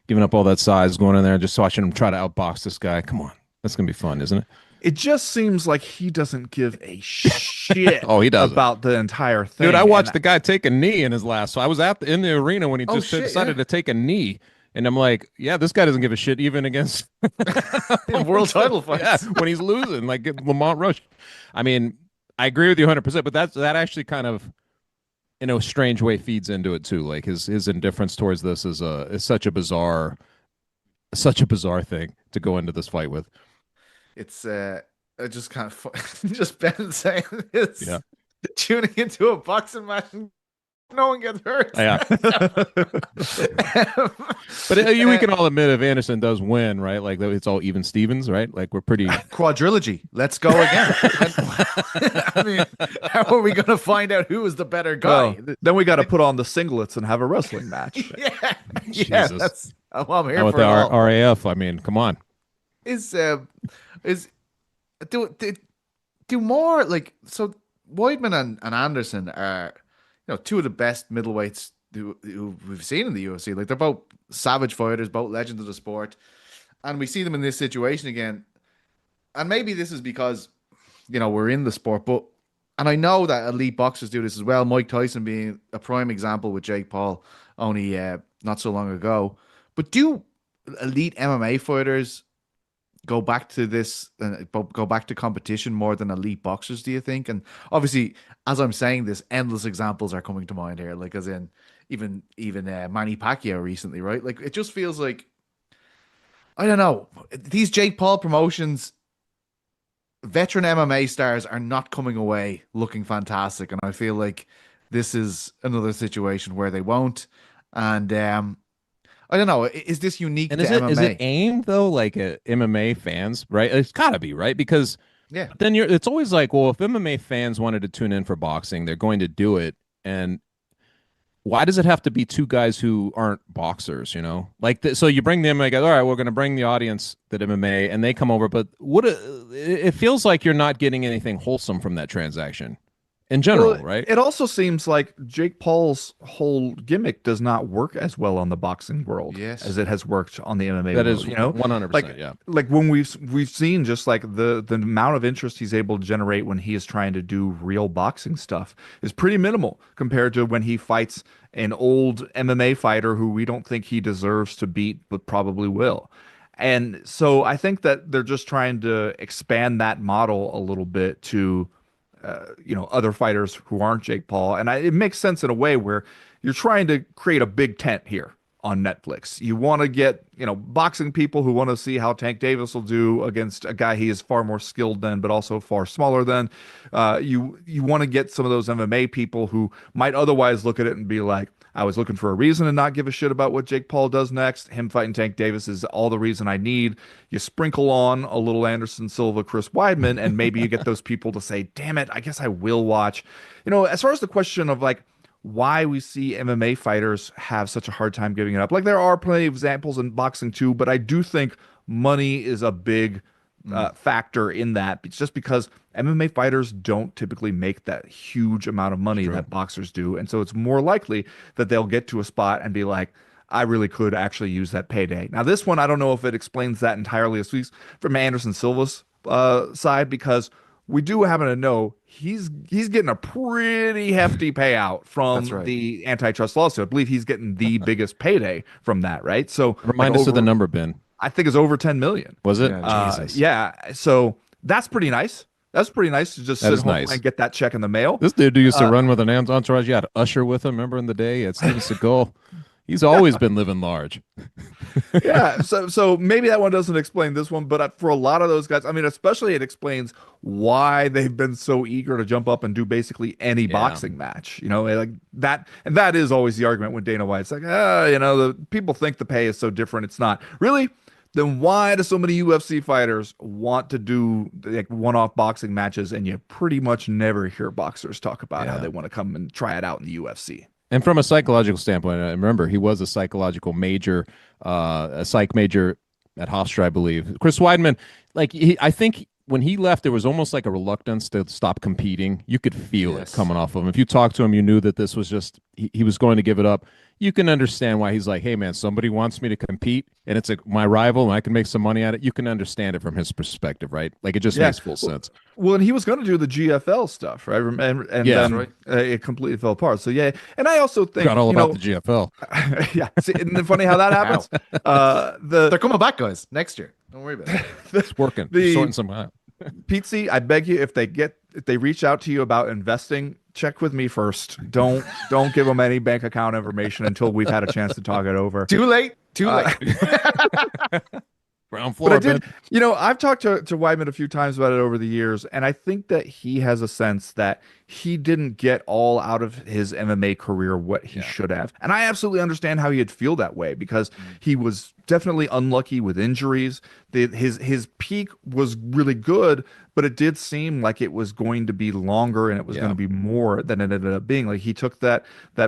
giving up all that size, going in there, just watching him try to outbox this guy. Come on. That's going to be fun, isn't it? It just seems like he doesn't give a shit Oh, he doesn't. about the entire thing. Dude, I watched the guy take a knee in his last. So I was in the arena when he just decided to take a knee. And I'm like, yeah, this guy doesn't give a shit even against world title fights. Yeah, when he's losing, like Lamont Rush. I mean, I agree with you 100%, but that actually kind of, in a strange way, feeds into it too. Like his indifference towards this is such a bizarre thing to go into this fight with. It's just kind of just Ben saying this. Yeah. Tuning into a boxing match. No one gets hurt. Yeah. But we can all admit if Anderson does win, right? Like it's all even Stevens, right? Like we're pretty quadrilogy. Let's go again. I mean, how are we going to find out who is the better guy? Well, then we got to put on the singlets and have a wrestling match. Yeah. That's I'm here with for the RAF. I mean, come on. Do more like so? Weidman and Anderson are, two of the best middleweights who we've seen in the UFC. Like they're both savage fighters, both legends of the sport, and we see them in this situation again. And maybe this is because, we're in the sport, and I know that elite boxers do this as well. Mike Tyson being a prime example with Jake Paul only not so long ago. But do elite MMA fighters go back to this, go back to competition more than elite boxers, do you think? And obviously, as I'm saying this, endless examples are coming to mind here, like as in even Manny Pacquiao recently, right? Like it just feels like, I don't know, these Jake Paul promotions, veteran MMA stars are not coming away looking fantastic, and I feel like this is another situation where they won't. And I don't know. Is this unique and to MMA? Is it aimed though, like at MMA fans, right? It's got to be, right? Because then it's always like, well, if MMA fans wanted to tune in for boxing, they're going to do it. And why does it have to be two guys who aren't boxers? Like so you bring the MMA guys. All right, we're going to bring the audience that MMA, and they come over. But it feels like you're not getting anything wholesome from that transaction. In general, right? It also seems like Jake Paul's whole gimmick does not work as well on the boxing world as it has worked on the MMA that world. Is 100%, yeah. Like when we've seen just like the amount of interest he's able to generate when he is trying to do real boxing stuff is pretty minimal compared to when he fights an old MMA fighter who we don't think he deserves to beat, but probably will. And so I think that they're just trying to expand that model a little bit to other fighters who aren't Jake Paul. And it makes sense in a way where you're trying to create a big tent here on Netflix. You want to get, boxing people who want to see how Tank Davis will do against a guy he is far more skilled than, but also far smaller than. You want to get some of those MMA people who might otherwise look at it and be like, I was looking for a reason to not give a shit about what Jake Paul does next. Him fighting Tank Davis is all the reason I need. You sprinkle on a little Anderson Silva, Chris Weidman, and maybe you get those people to say, damn it, I guess I will watch. As far as the question of like why we see MMA fighters have such a hard time giving it up, like there are plenty of examples in boxing too, but I do think money is a big factor in that. It's just because MMA fighters don't typically make that huge amount of money that boxers do. And so it's more likely that they'll get to a spot and be like, I really could actually use that payday. Now, this one, I don't know if it explains that entirely, at least from Anderson Silva's side, because we do happen to know he's getting a pretty hefty payout from the antitrust lawsuit. I believe he's getting the biggest payday from that, right? So remind us of the number, Ben. I think it's over 10 million. Was it? Jesus. Yeah. So that's pretty nice. That's pretty nice to just sit home and get that check in the mail. This dude who used to run with an entourage, you had Usher with him. Remember in the day? It's Steven Seagal. He's always been living large. Yeah. So maybe that one doesn't explain this one, but for a lot of those guys, I mean, especially it explains why they've been so eager to jump up and do basically any boxing match, like that. And that is always the argument when Dana White's like, the people think the pay is so different. It's not really. Then why do so many UFC fighters want to do like one-off boxing matches, and you pretty much never hear boxers talk about how they want to come and try it out in the UFC? And from a psychological standpoint, I remember he was a psychological major, a psych major at Hofstra, I believe. Chris Weidman, like I think when he left, there was almost like a reluctance to stop competing. You could feel it coming off of him. If you talked to him, you knew that this was just he was going to give it up. You can understand why he's like, hey man, somebody wants me to compete, and it's my rival, and I can make some money at it. You can understand it from his perspective, right? Like it just makes full sense. Well, and he was going to do the GFL stuff, right? And then it completely fell apart. So yeah, and I also think forgot all about the GFL. Yeah, see, isn't it funny how that happens? They're coming back, guys, next year. Don't worry about it. It's working. Sorting some out. Petesy, I beg you, if they reach out to you about investing, check with me first. Don't give them any bank account information until we've had a chance to talk it over. Too late. Ground floor. But I did, I've talked to Weidman a few times about it over the years, and I think that he has a sense that he didn't get all out of his MMA career what he should have. And I absolutely understand how he'd feel that way, because he was definitely unlucky with injuries. His peak was really good, but it did seem like it was going to be longer, and it was going to be more than it ended up being. Like he took that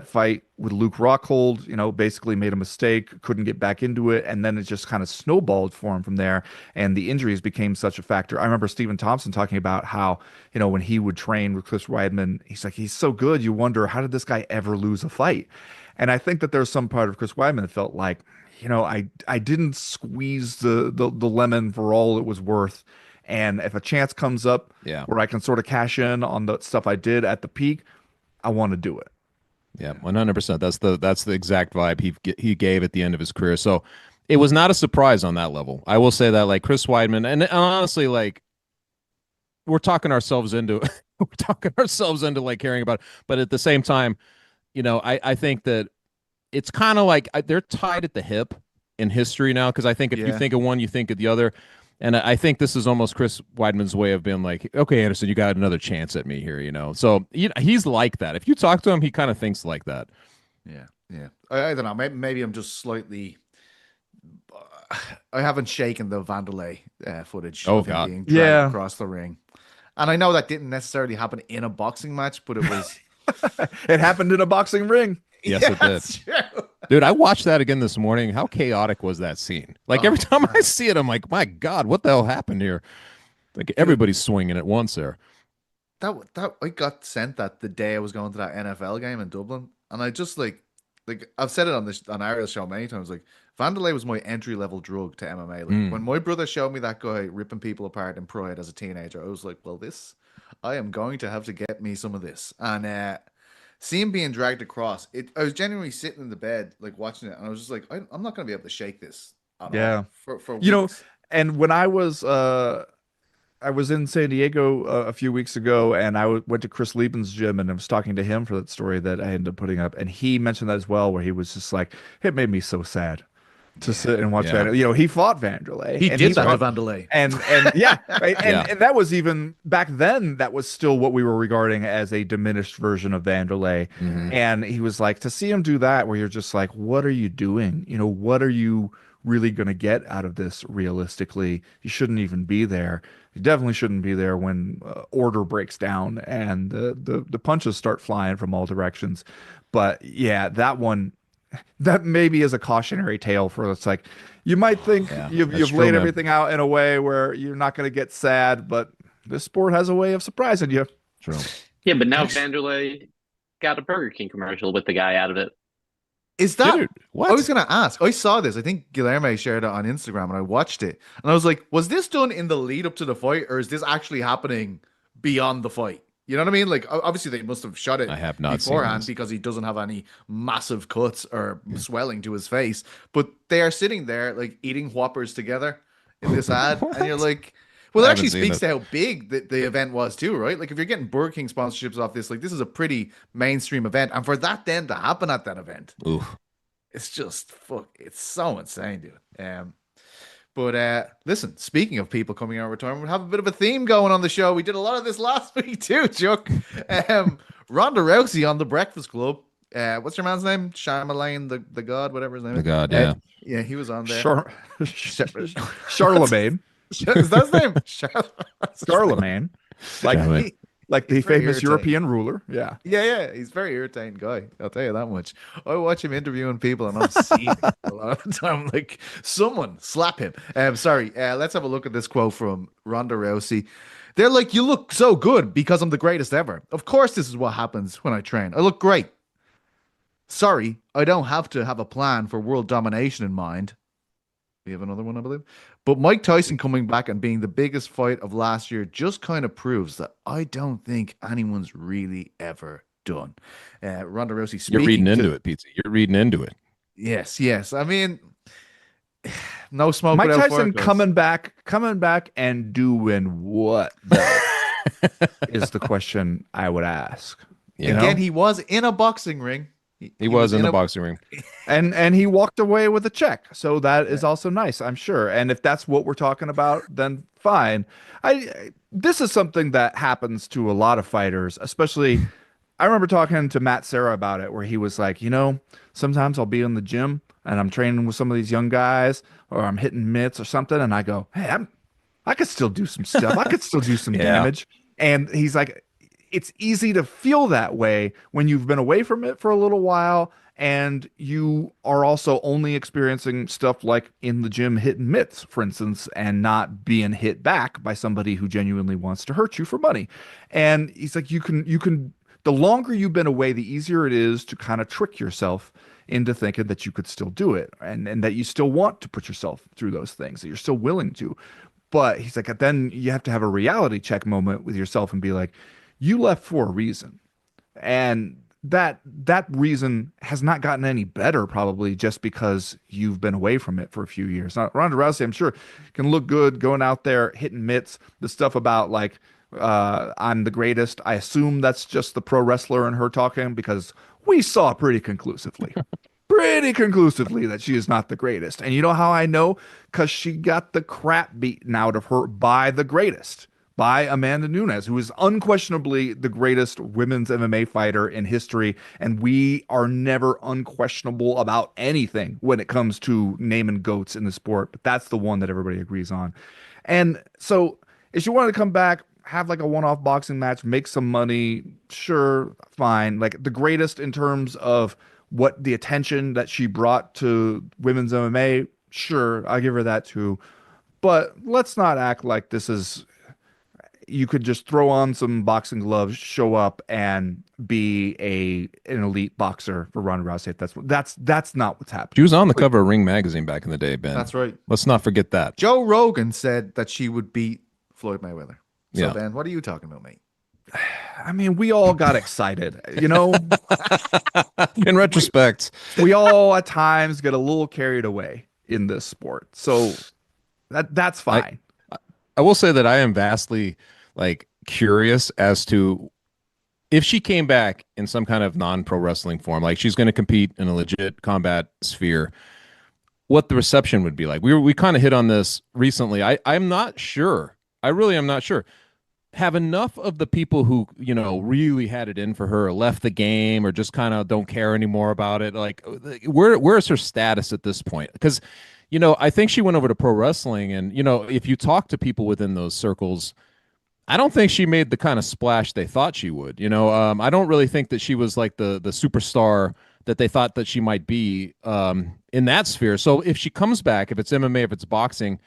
fight with Luke Rockhold, basically made a mistake, couldn't get back into it, and then it just kind of snowballed for him from there, and the injuries became such a factor. I remember Stephen Thompson talking about how, when he would train with Chris Weidman, he's like, he's so good, you wonder, how did this guy ever lose a fight? And I think that there's some part of Chris Weidman that felt like, I didn't squeeze the lemon for all it was worth. And if a chance comes up where I can sort of cash in on the stuff I did at the peak, I want to do it. Yeah, 100%. That's the exact vibe he gave at the end of his career. So it was not a surprise on that level. I will say that, like Chris Weidman, and honestly, like we're talking ourselves into like caring about it. But at the same time, I think that it's kind of like they're tied at the hip in history now, because I think if you think of one, you think of the other. And I think this is almost Chris Weidman's way of being like, okay, Anderson, you got another chance at me here, So he's like that. If you talk to him, he kind of thinks like that. Yeah. I don't know. Maybe I'm just slightly. I haven't shaken the Vanderlei footage of him being dragged across the ring, and I know that didn't necessarily happen in a boxing match, but it was. It happened in a boxing ring. Yes, it did. True. Dude, I watched that again this morning. How chaotic was that scene? Like every time I see it, I'm like, my God, what the hell happened here? Like everybody's swinging at once there. That I got sent that the day I was going to that NFL game in Dublin, and I just like I've said it on Ariel's show many times. Like Vanderlei was my entry level drug to MMA. Like when my brother showed me that guy ripping people apart in Pride as a teenager, I was like, well, I am going to have to get me some of this. And see him being dragged across. I was genuinely sitting in the bed, like watching it, and I was just like, I'm not going to be able to shake this. For weeks. And when I was in San Diego a few weeks ago, and I went to Chris Lieben's gym, and I was talking to him for that story that I ended up putting up, and he mentioned that as well, where he was just like, it made me so sad to sit and watch Vanderlei. He fought Vanderlei. He did that to Vanderlei. And and that was even back then, that was still what we were regarding as a diminished version of Vanderlei. And he was like, to see him do that, where you're just like, what are you doing? What are you really going to get out of this realistically? You shouldn't even be there. You definitely shouldn't be there when order breaks down and the punches start flying from all directions. But yeah, that maybe is a cautionary tale for it's like, you might think you've laid everything out in a way where you're not going to get sad, but this sport has a way of surprising you. True. Yeah, but now Vanderlei got a Burger King commercial with the guy out of it. Is that Dude, what? I was going to ask. I saw this. I think Guilherme shared it on Instagram, and I watched it. And I was like, was this done in the lead up to the fight, or is this actually happening beyond the fight? You know what I mean? Like, obviously, they must have shot it beforehand because he doesn't have any massive cuts or swelling to his face. But they are sitting there, like, eating Whoppers together in this ad. And you're like, well, it actually speaks to how big the event was, too, right? Like, if you're getting Burger King sponsorships off this, like, this is a pretty mainstream event. And for that then to happen at that event, it's just, it's so insane, dude. But listen, speaking of people coming out of retirement, we have a bit of a theme going on the show. We did a lot of this last week too, Chuck. Ronda Rousey on The Breakfast Club. What's your man's name? Charlemagne, the god, whatever his name is. The god, yeah. Yeah, he was on there. Charlemagne. Is that his name? Charlemagne. Like Like the He's very famous irritating. European ruler. Yeah. Yeah. He's a very irritating guy. I'll tell you that much. I watch him interviewing people and I'm seeing a lot of the time. Like, someone slap him. Sorry. Let's have a look at this quote from Ronda Rousey. They're like, you look so good because I'm the greatest ever. Of course, this is what happens when I train. I look great. Sorry, I don't have to have a plan for world domination in mind. We have another one, I believe. But Mike Tyson coming back and being the biggest fight of last year just kind of proves that I don't think anyone's really ever done. Ronda Rousey speaking. You're reading into it, Pizza. You're reading into it. Yes. I mean, no smoke Mike without Tyson fire, coming back and doing what, though, is the question I would ask. You know? Again, he was in a boxing ring. He was in the boxing ring. And he walked away with a check. So that is also nice, I'm sure. And if that's what we're talking about, then fine. This is something that happens to a lot of fighters, especially I remember talking to Matt Serra about it, where he was like, sometimes I'll be in the gym and I'm training with some of these young guys, or I'm hitting mitts or something, and I go, hey, I could still do some stuff. I could still do some damage. And he's like, it's easy to feel that way when you've been away from it for a little while and you are also only experiencing stuff like in the gym hitting mitts, for instance, and not being hit back by somebody who genuinely wants to hurt you for money. And he's like, you can, the longer you've been away, the easier it is to kind of trick yourself into thinking that you could still do it and that you still want to put yourself through those things, that you're still willing to. But he's like, then you have to have a reality check moment with yourself and be like, you left for a reason. And that reason has not gotten any better, probably just because you've been away from it for a few years. Now, Ronda Rousey, I'm sure, can look good going out there hitting mitts. The stuff about like I'm the greatest, I assume that's just the pro wrestler and her talking, because we saw pretty conclusively that she is not the greatest. And you know how I know? Because she got the crap beaten out of her by the greatest, by Amanda Nunes, who is unquestionably the greatest women's MMA fighter in history. And we are never unquestionable about anything when it comes to naming goats in the sport. But that's the one that everybody agrees on. And so if she wanted to come back, have like a one-off boxing match, make some money, sure, fine. Like the greatest in terms of what the attention that she brought to women's MMA, sure, I'll give her that too. But let's not act like this is, you could just throw on some boxing gloves, show up, and be an elite boxer for Ronda Rousey. If that's not what's happening. She was on the cover of Ring magazine back in the day, Ben. That's right. Let's not forget that. Joe Rogan said that she would beat Floyd Mayweather. So, Yeah. Ben, what are you talking about, mate? I mean, we all got excited, you know? In retrospect, we all at times get a little carried away in this sport. So that's fine. I will say that I am vastly curious as to if she came back in some kind of non-pro wrestling form, like she's going to compete in a legit combat sphere, what the reception would be like. We kind of hit on this recently. I'm not sure. I really am not sure. Have enough of the people who, really had it in for her left the game or just kind of don't care anymore about it. Like, where's her status at this point? Because, I think she went over to pro wrestling and, if you talk to people within those circles, I don't think she made the kind of splash they thought she would. I don't really think that she was like the superstar that they thought that she might be in that sphere. So if she comes back, if it's MMA, if it's boxing,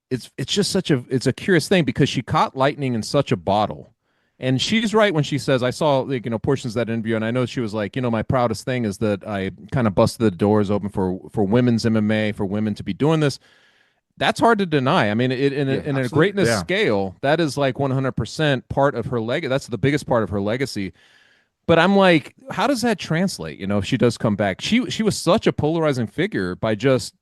it's just it's a curious thing because she caught lightning in such a bottle. And she's right when she says, I saw portions of that interview, and I know she was like, my proudest thing is that I kind of busted the doors open for women's MMA, for women to be doing this. That's hard to deny. I mean, in a greatness scale, that is like 100% part of her legacy. That's the biggest part of her legacy. But I'm like, how does that translate? If she does come back, she was such a polarizing figure by just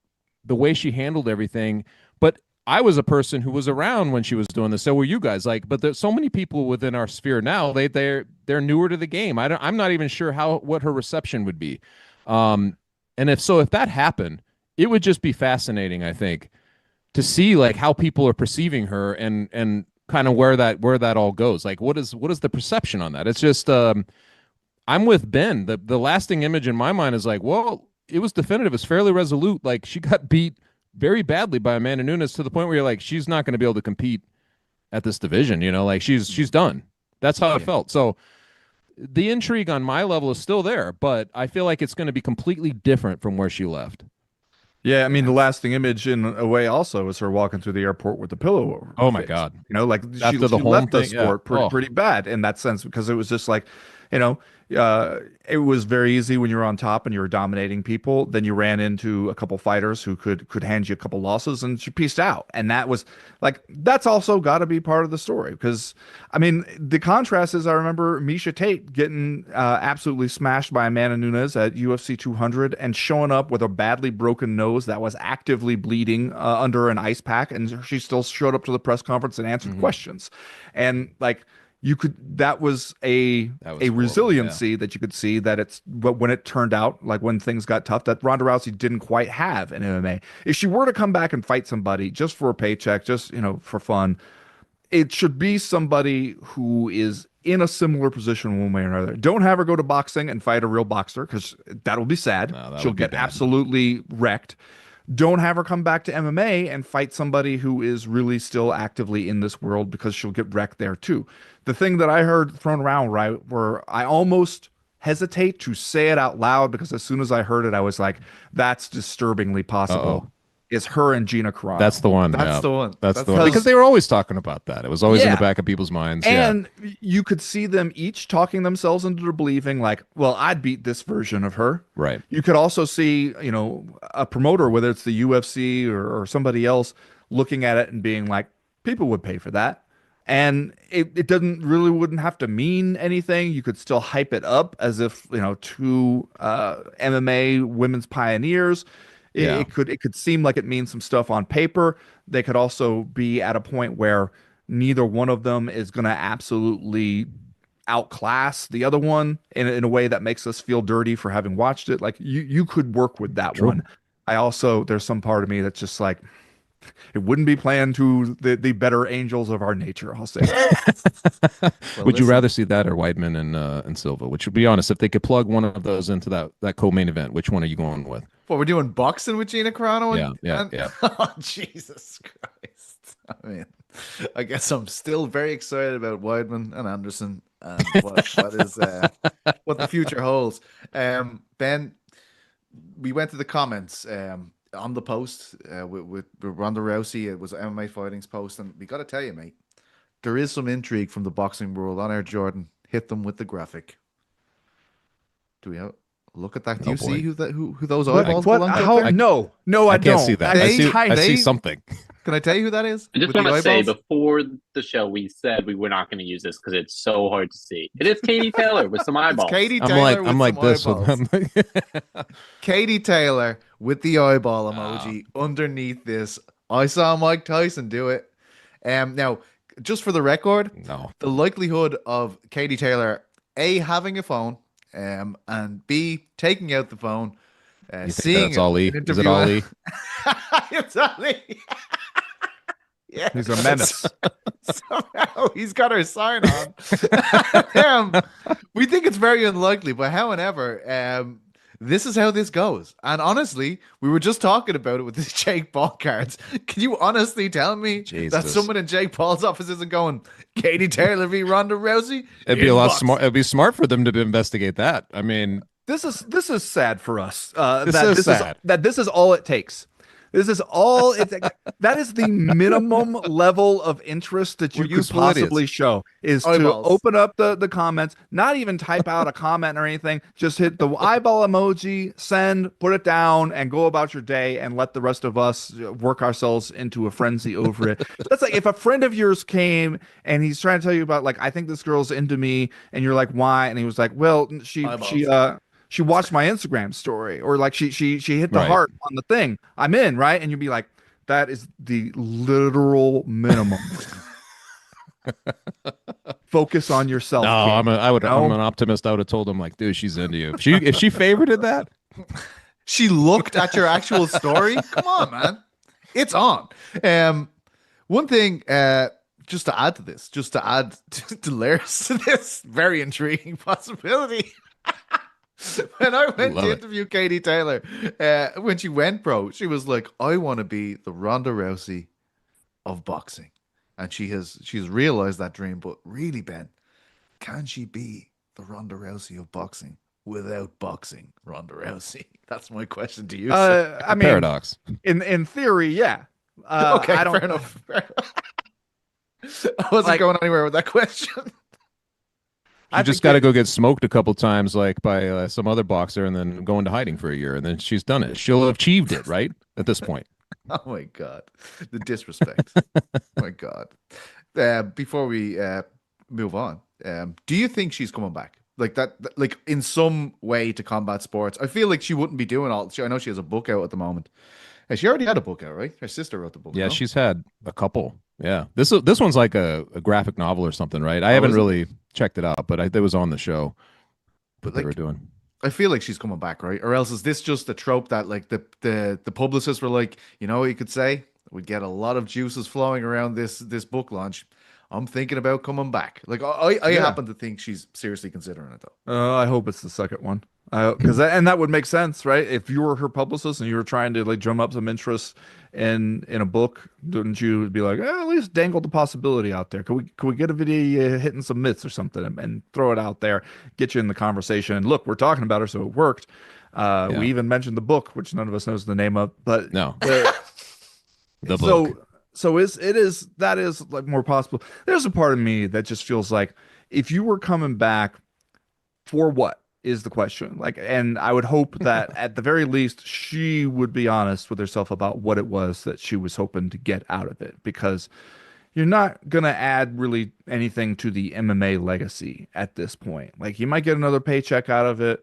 the way she handled everything. But I was a person who was around when she was doing this. So were you guys. But there's so many people within our sphere now. They're newer to the game. I'm not even sure what her reception would be. And if that happened, it would just be fascinating, I think, to see how people are perceiving her and kind of where that all goes. What is the perception on that? It's just I'm with Ben. The lasting image in my mind is well, it was definitive. It's fairly resolute. She got beat very badly by Amanda Nunes to the point where you're she's not going to be able to compete at this division. She's done. That's how it felt. So the intrigue on my level is still there, but I feel like it's going to be completely different from where she left. Yeah, I mean, the lasting image in a way also is her walking through the airport with the pillow over her Oh my face. God. You know, like After she the home left the thing, yeah. sport Oh. pretty bad in that sense, because it was just like, you know, it was very easy when you were on top and you were dominating people. Then you ran into a couple fighters who could hand you a couple losses, and she pieced out. And that was like, that's also got to be part of the story, because I mean, the contrast is, I remember Misha Tate getting absolutely smashed by Amanda Nunes at UFC 200 and showing up with a badly broken nose that was actively bleeding under an ice pack, and she still showed up to the press conference and answered questions. And like, that was a horrible, resiliency that you could see, that it's, but when it turned out, like when things got tough, that Ronda Rousey didn't quite have in MMA. If she were to come back and fight somebody just for a paycheck, just, you know, for fun, it should be somebody who is in a similar position one way or another. Don't have her go to boxing and fight a real boxer, because that'll be sad. No, that She'll would be get bad. absolutely wrecked. Don't have her come back to MMA and fight somebody who is really still actively in this world, because she'll get wrecked there too. The thing that I heard thrown around, right, where I almost hesitate to say it out loud, because as soon as I heard it, I was like, that's disturbingly possible, is her and Gina Carano. That's the one. That's yeah. the one. That's That's the one. the- Because they were always talking about that. It was always in Yeah. the back of people's minds. And you could see them each talking themselves into believing, like, well, I'd beat this version of her. Right. You could also see, you know, a promoter, whether it's the UFC or somebody else, looking at it and being like, people would pay for that. And it wouldn't have to mean anything. You could still hype it up as if, you know, two MMA women's pioneers. Yeah. It could seem like it means some stuff on paper. They could also be at a point where neither one of them is going to absolutely outclass the other one in a way that makes us feel dirty for having watched it. Like, you could work with that True. one. There's some part of me that's just like, it wouldn't be playing to the better angels of our nature, I'll say. Would you rather see that or Weidman and Silva? Which, to be honest, if they could plug one of those into that co-main event, which one are you going with? What, we're doing boxing with Gina Carano? Yeah. Oh, Jesus Christ. I mean, I guess I'm still very excited about Weidman and Anderson and what the future holds. Ben, we went to the comments on the post with Ronda Rousey. It was MMA Fighting's post, and we got to tell you, mate, there is some intrigue from the boxing world. On Air Jordan, hit them with the graphic. Do we have? Look at that. Do you see who those eyeballs belong to? No, I can't don't. see that. I see something. Can I tell you who that is? I just With want the to say, eyeballs? before the show, we said we were not going to use this because it's so hard to see. It is Katie Taylor with some eyeballs. It's Katie Taylor I'm like with this some with eyeballs. them. Katie Taylor with the eyeball emoji underneath this. I saw Mike Tyson do it. Now, just for the record, No. the likelihood of Katie Taylor A, having a phone, and B, taking out the phone, You think seeing that's Ali? an Is it interview- Ali? It's Ali. Yeah. He's a menace. Somehow he's got her sign on. We think it's very unlikely, but however, this is how this goes. And honestly, we were just talking about it with the Jake Paul cards. Can you honestly tell me that Jesus. someone in Jake Paul's office isn't going, Katie Taylor v. Ronda Rousey? It'd be a lot Inbox. smart. It'd be smart for them to investigate that. I mean, This is sad for us. This is sad. This is all it takes. This is all it. That is the minimum level of interest that you We're could useful possibly idiots. show, is Eyeballs. to open up the comments, not even type out a comment or anything. Just hit the eyeball emoji, send, put it down, and go about your day, and let the rest of us work ourselves into a frenzy over it. That's like if a friend of yours came and he's trying to tell you about, like, I think this girl's into me, and you're like, why? And he was like, well, she watched my Instagram story, or like she hit the Right. heart on the thing. I'm in, right? And you'd be like, that is the literal minimum. Focus on yourself. no, King. I'm an optimist. I would have told him, like, dude, she's into you. If she favorited that, She looked at your actual story? Come on, man. It's on. One thing, just to add to this, just to add to layers to this very intriguing possibility. When I went Love to it. interview Katie Taylor, when she went pro, she was like, I want to be the Ronda Rousey of boxing. And she's realized that dream. But really, Ben, Can she be the Ronda Rousey of boxing without boxing Ronda Rousey? That's my question to you. I mean, paradox. In theory, yeah. Okay, I don't, fair enough. I wasn't going anywhere with that question. You just got to go get smoked a couple times, like by some other boxer, and then go into hiding for a year, and then she's done it. She'll have achieved it, right? At this point. Oh my God, the disrespect. My God. Before we move on, do you think she's coming back? Like that, like in some way to combat sports? I feel like she wouldn't be doing all. I know she has a book out at the moment. She already had a book out, right? Her sister wrote the book. Yeah, no? she's had a couple. Yeah, this one's like a graphic novel or something, right? I haven't really checked it out, but it was on the show. But they were doing. I feel like she's coming back, right? Or else is this just a trope that like the publicists were like, you know what you could say? We'd get a lot of juices flowing around this book launch. I'm thinking about coming back. Like I happen to think she's seriously considering it though. I hope it's the second one. Because that would make sense, right? If you were her publicist and you were trying to like drum up some interest in a book, wouldn't you be like, at least dangle the possibility out there? Could we get a video hitting some myths or something and throw it out there, get you in the conversation? And look, we're talking about her, so it worked. We even mentioned the book, which none of us knows the name of, but no, the book. So that is like more possible. There's a part of me that just feels like if you were coming back for what is the question, like, and I would hope that at the very least she would be honest with herself about what it was that she was hoping to get out of it, because you're not gonna add really anything to the MMA legacy at this point. Like you might get another paycheck out of it,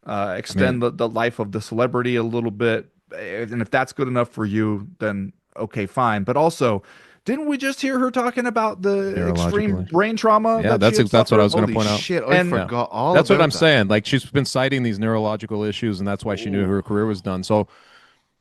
extend the life of the celebrity a little bit, and if that's good enough for you, then okay, fine. But also, didn't we just hear her talking about the extreme brain trauma? Yeah, that's what I was going to point out. Shit, I forgot all that's about what I'm that. saying. Like she's been citing these neurological issues, and that's why she knew her career was done. So,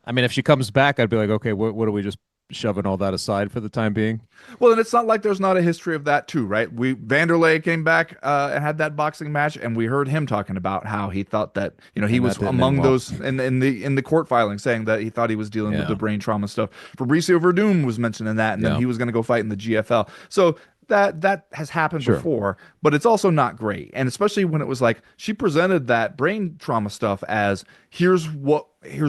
I mean, if she comes back, I'd be like, okay, what are we just shoving all that aside for the time being? Well, and it's not like there's not a history of that too, right? Vanderlei came back and had that boxing match, and we heard him talking about how he thought that, you know, he was among those in the court filing saying that he thought he was dealing with the brain trauma stuff. Fabricio Verdum was mentioning that, and then he was going to go fight in the GFL. So that has happened before, but it's also not great. And especially when it was like she presented that brain trauma stuff as here's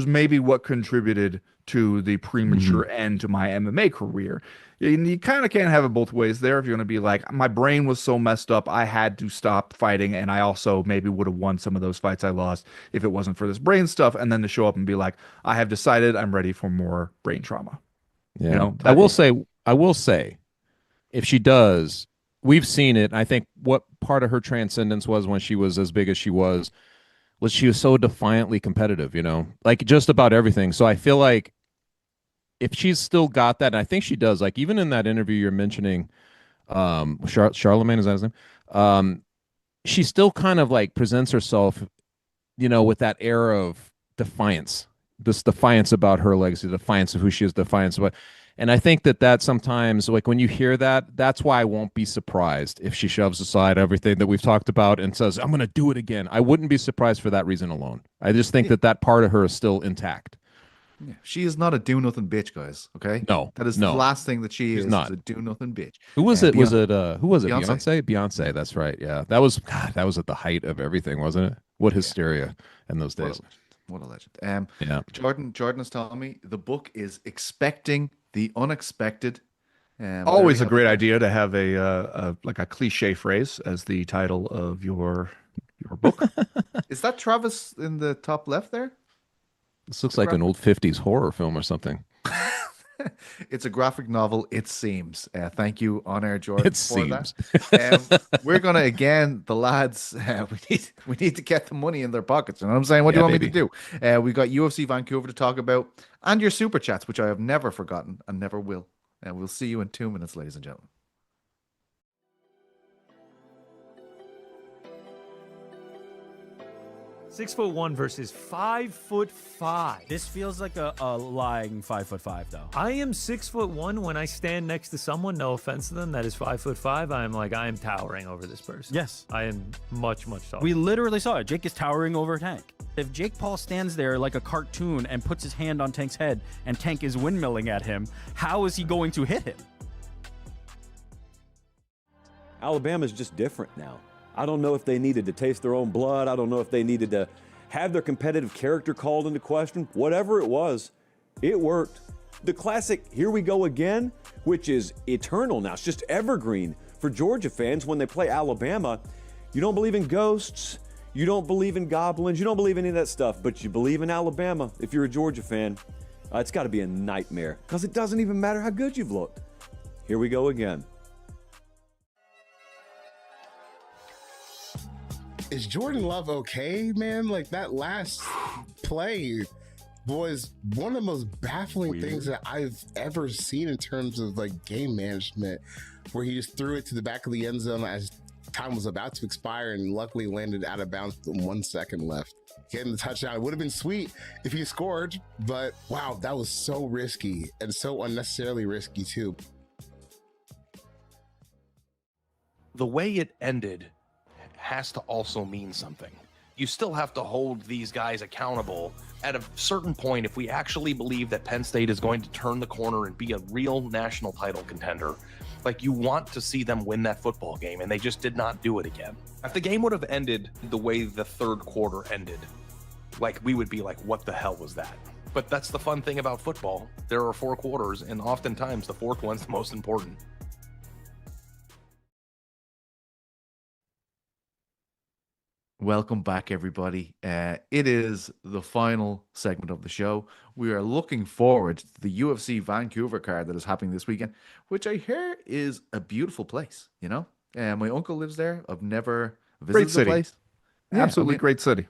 maybe what contributed to the premature end to my MMA career. You kind of can't have it both ways there. If you're going to be like, my brain was so messed up, I had to stop fighting, and I also maybe would have won some of those fights I lost if it wasn't for this brain stuff, and then to show up and be like, I have decided I'm ready for more brain trauma. Yeah, you know, I will say, if she does, we've seen it. I think what part of her transcendence was when she was as big as she was she was so defiantly competitive, you know, like just about everything. So I feel like if she's still got that, and I think she does, like even in that interview you're mentioning, Charlemagne, is that his name? She still kind of like presents herself, you know, with that air of defiance, this defiance about her legacy, defiance of who she is, defiance about. And I think that sometimes, like when you hear that, that's why I won't be surprised if she shoves aside everything that we've talked about and says, I'm going to do it again. I wouldn't be surprised for that reason alone. I just think that part of her is still intact. Yeah. She is not a do-nothing bitch, guys. Okay, no, that is the last thing that she's not. Is a do-nothing bitch. Who was it? Who was it? Beyonce? Beyonce. That's right. Yeah, that was at the height of everything, wasn't it? What hysteria in those days. What a legend. Yeah. Jordan is telling me the book is Expecting the Unexpected. Always a great idea to have a cliche phrase as the title of your book. Is that Travis in the top left there? This looks like an old 50s horror film or something. It's a graphic novel, it seems. Thank you, On Air Jordan. It seems. That. We're gonna again, the lads. We need to get the money in their pockets. You know what I'm saying? What do you want me to do? We got UFC Vancouver to talk about, and your super chats, which I have never forgotten and never will. And we'll see you in 2 minutes, ladies and gentlemen. 6'1" versus 5'5". This feels like a lying 5'5" though. I am 6'1" when I stand next to someone. No offense to them, that is 5'5". I am towering over this person. Yes, I am much taller. We literally saw it. Jake is towering over Tank. If Jake Paul stands there like a cartoon and puts his hand on Tank's head, and Tank is windmilling at him, how is he going to hit him? Alabama's just different now. I don't know if they needed to taste their own blood. I don't know if they needed to have their competitive character called into question. Whatever it was, it worked. The classic "Here we go again," which is eternal now. It's just evergreen for Georgia fans when they play Alabama. You don't believe in ghosts. You don't believe in goblins. You don't believe in any of that stuff, but you believe in Alabama if you're a Georgia fan. It's got to be a nightmare because it doesn't even matter how good you've looked. Here we go again. Is Jordan Love okay, man? Like, that last play was one of the most baffling things that I've ever seen in terms of like game management, where he just threw it to the back of the end zone as time was about to expire and luckily landed out of bounds with 1 second left. Getting the touchdown, it would have been sweet if he scored, but wow, that was so risky and so unnecessarily risky too. The way it ended has to also mean something. You still have to hold these guys accountable. At a certain point, if we actually believe that Penn State is going to turn the corner and be a real national title contender, like, you want to see them win that football game, and they just did not do it again. If the game would have ended the way the third quarter ended, like, we would be like, what the hell was that? But that's the fun thing about football. There are 4 quarters, and oftentimes the fourth one's the most important. Welcome back, everybody. It is the final segment of the show. We are looking forward to the UFC Vancouver card that is happening this weekend, which I hear is a beautiful place, you know? My uncle lives there. I've never visited the place. Yeah, Absolutely great city.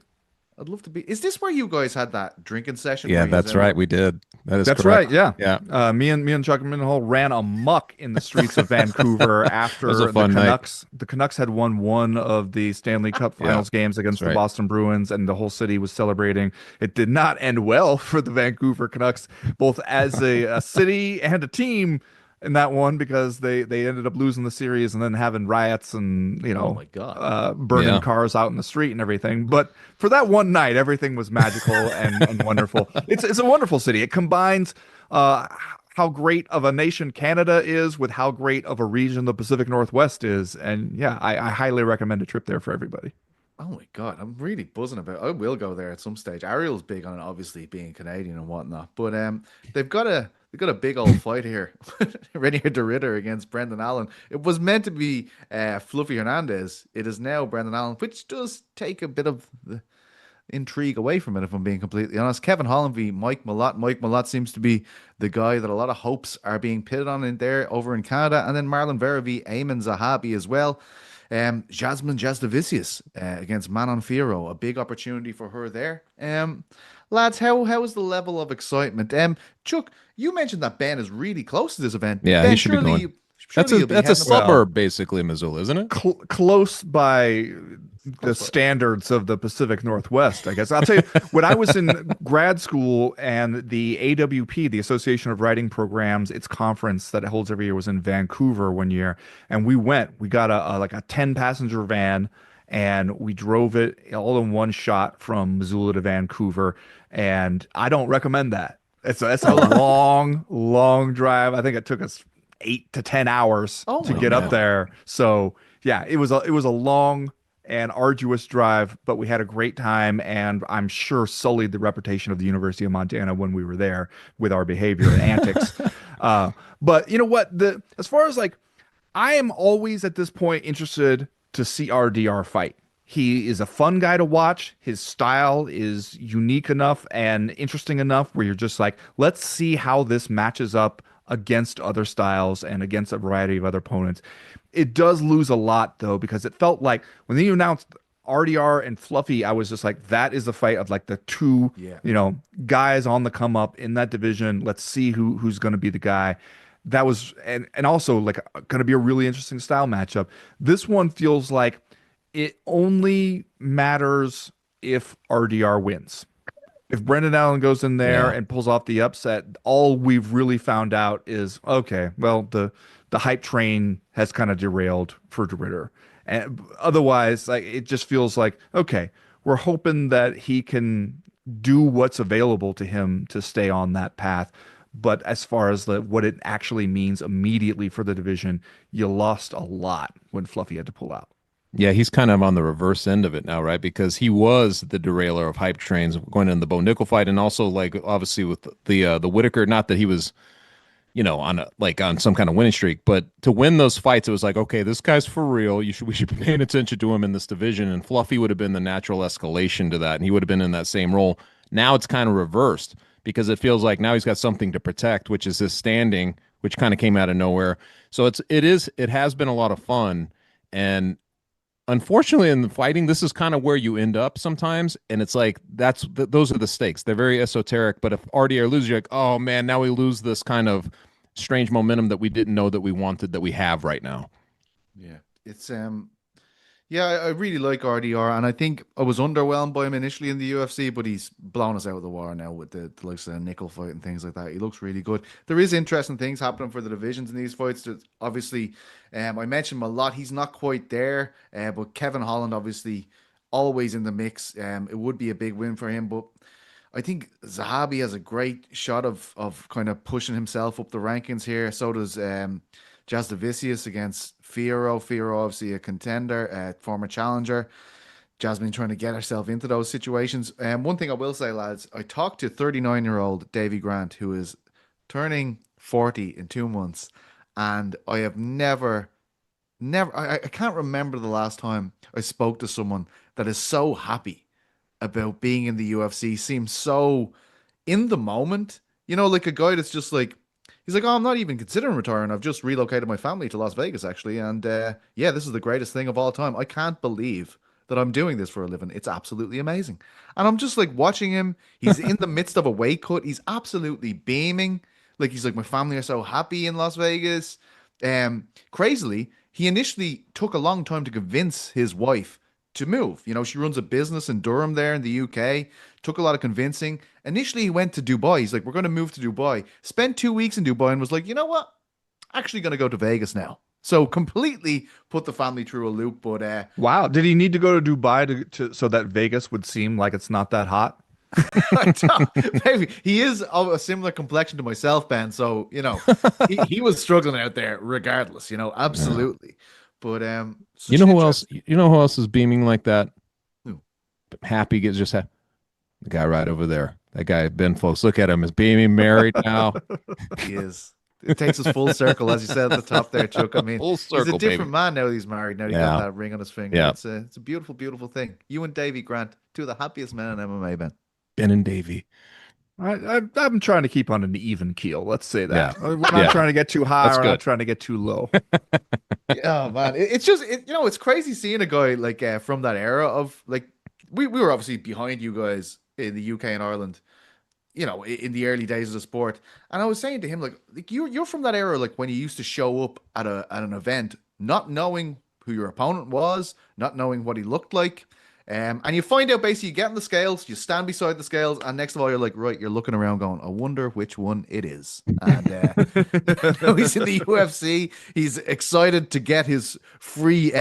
I'd love to be. Is this where you guys had that drinking session? Yeah, that's right. We did. That's correct. right. Yeah. Yeah. Me and Chuck Mindenhall ran amok in the streets of Vancouver after was a fun the night. Canucks. The Canucks had won one of the Stanley Cup Finals games against the Boston Bruins, and the whole city was celebrating. It did not end well for the Vancouver Canucks, both as a city and a team in that one, because they ended up losing the series and then having riots and, you know, Oh my God. burning cars out in the street and everything. But for that one night, everything was magical and wonderful. It's a wonderful city. It combines how great of a nation Canada is with how great of a region the Pacific Northwest is. And yeah, I highly recommend a trip there for everybody. Oh my God, I'm really buzzing about it. I will go there at some stage. Ariel's big on it, obviously, being Canadian and whatnot. But they've got a big old fight here. Renier de Ridder against Brendan Allen. It was meant to be Fluffy Hernandez. It is now Brendan Allen, which does take a bit of the intrigue away from it, if I'm being completely honest. Kevin Holland v. Mike Malott. Mike Malott seems to be the guy that a lot of hopes are being pitted on in there over in Canada. And then Marlon Vera v. Eamon Zahabi as well. Jasmine Jasdavicius against Manon Fiorot, a big opportunity for her there. Lads, how is the level of excitement? Chuck, you mentioned that Ben is really close to this event. Yeah, Ben, he should be going. That's a suburb, basically, Missoula, isn't it? Close by the standards of the Pacific Northwest, I guess. I'll tell you, when I was in grad school and the AWP, the Association of Writing Programs, its conference that it holds every year was in Vancouver one year. And we got a 10-passenger van, and we drove it all in one shot from Missoula to Vancouver. And I don't recommend that. It's a long drive. I think it took us 8 to 10 hours to get up there. So yeah, it was a long and arduous drive, but we had a great time, and I'm sure sullied the reputation of the University of Montana when we were there with our behavior and antics. But you know what? As far as like, I am always at this point interested to see RDR fight. He is a fun guy to watch. His style is unique enough and interesting enough where you're just like, let's see how this matches up against other styles and against a variety of other opponents. It does lose a lot, though, because it felt like when they announced RDR and Fluffy, I was just like, that is the fight of like the two, guys on the come up in that division. Let's see who's going to be the guy. That was, and also like going to be a really interesting style matchup. This one feels like it only matters if RDR wins. If Brendan Allen goes in there and pulls off the upset, all we've really found out is, okay, well, the hype train has kind of derailed for de Ridder. And otherwise, like, it just feels like, okay, we're hoping that he can do what's available to him to stay on that path. But as far as what it actually means immediately for the division, you lost a lot when Fluffy had to pull out. Yeah, he's kind of on the reverse end of it now, right? Because he was the derailer of hype trains going in the Bo Nickel fight, and also like obviously with the Whitaker. Not that he was, on on some kind of winning streak, but to win those fights, it was like, okay, this guy's for real. We should be paying attention to him in this division. And Fluffy would have been the natural escalation to that, and he would have been in that same role. Now it's kind of reversed because it feels like now he's got something to protect, which is his standing, which kind of came out of nowhere. So it has been a lot of fun. And unfortunately, in the fighting, this is kind of where you end up sometimes, and it's like those are the stakes. They're very esoteric. But if RDR loses, you're like, oh man, now we lose this kind of strange momentum that we didn't know that we wanted that we have right now. Yeah, it's yeah, I really like RDR, and I think I was underwhelmed by him initially in the UFC, but he's blown us out of the water now with the likes of the nickel fight and things like that. He looks really good. There is interesting things happening for the divisions in these fights. There's obviously, I mentioned him a lot. He's not quite there, but Kevin Holland obviously always in the mix. It would be a big win for him, but I think Zahabi has a great shot of kind of pushing himself up the rankings here. So does Jasdavicius against Firo. Firo, obviously a contender, former challenger. Jasmine trying to get herself into those situations. One thing I will say, lads, I talked to 39-year-old Davy Grant, who is turning 40 in 2 months, and I have never, I can't remember the last time I spoke to someone that is so happy about being in the UFC, seems so in the moment. Like a guy that's just like, he's like, oh, I'm not even considering retiring. I've just relocated my family to Las Vegas, actually. And yeah, this is the greatest thing of all time. I can't believe that I'm doing this for a living. It's absolutely amazing. And I'm just like watching him. He's in the midst of a weight cut. He's absolutely beaming. Like, he's like, my family are so happy in Las Vegas. Crazily, he initially took a long time to convince his wife to move. She runs a business in Durham there in the UK. Took a lot of convincing. Initially, he went to Dubai. He's like, we're going to move to Dubai. Spent 2 weeks in Dubai and was like, you know what? Actually going to go to Vegas now. So completely put the family through a loop. But wow, did he need to go to Dubai to so that Vegas would seem like it's not that hot? Maybe he is of a similar complexion to myself, Ben. So he was struggling out there, regardless. Absolutely. Yeah. But you know who else? You know who else is beaming like that? Who? Happy gets just the guy right over there. That guy, Ben Folks. Look at him. Is beaming, married now. He is. It takes us full circle, as you said at the top there, Chuck. I mean, full circle, he's a different man now that he's married. Now he got that ring on his finger. Yeah. It's a beautiful, beautiful thing. You and Davy Grant, two of the happiest men in MMA, Ben. Ben and Davy. I'm trying to keep on an even keel. Let's say that. Yeah. We're not trying to get too high. That's We're good. not trying to get too low. Yeah, man. It's just, it's crazy seeing a guy like from that era of like, we were obviously behind you guys in the UK and Ireland, in the early days of the sport. And I was saying to him, like you're from that era, like when you used to show up at an event, not knowing who your opponent was, not knowing what he looked like. And you find out basically you get on the scales, you stand beside the scales, and next of all, you're like, right, you're looking around going, I wonder which one it is. And he's in the UFC. He's excited to get his free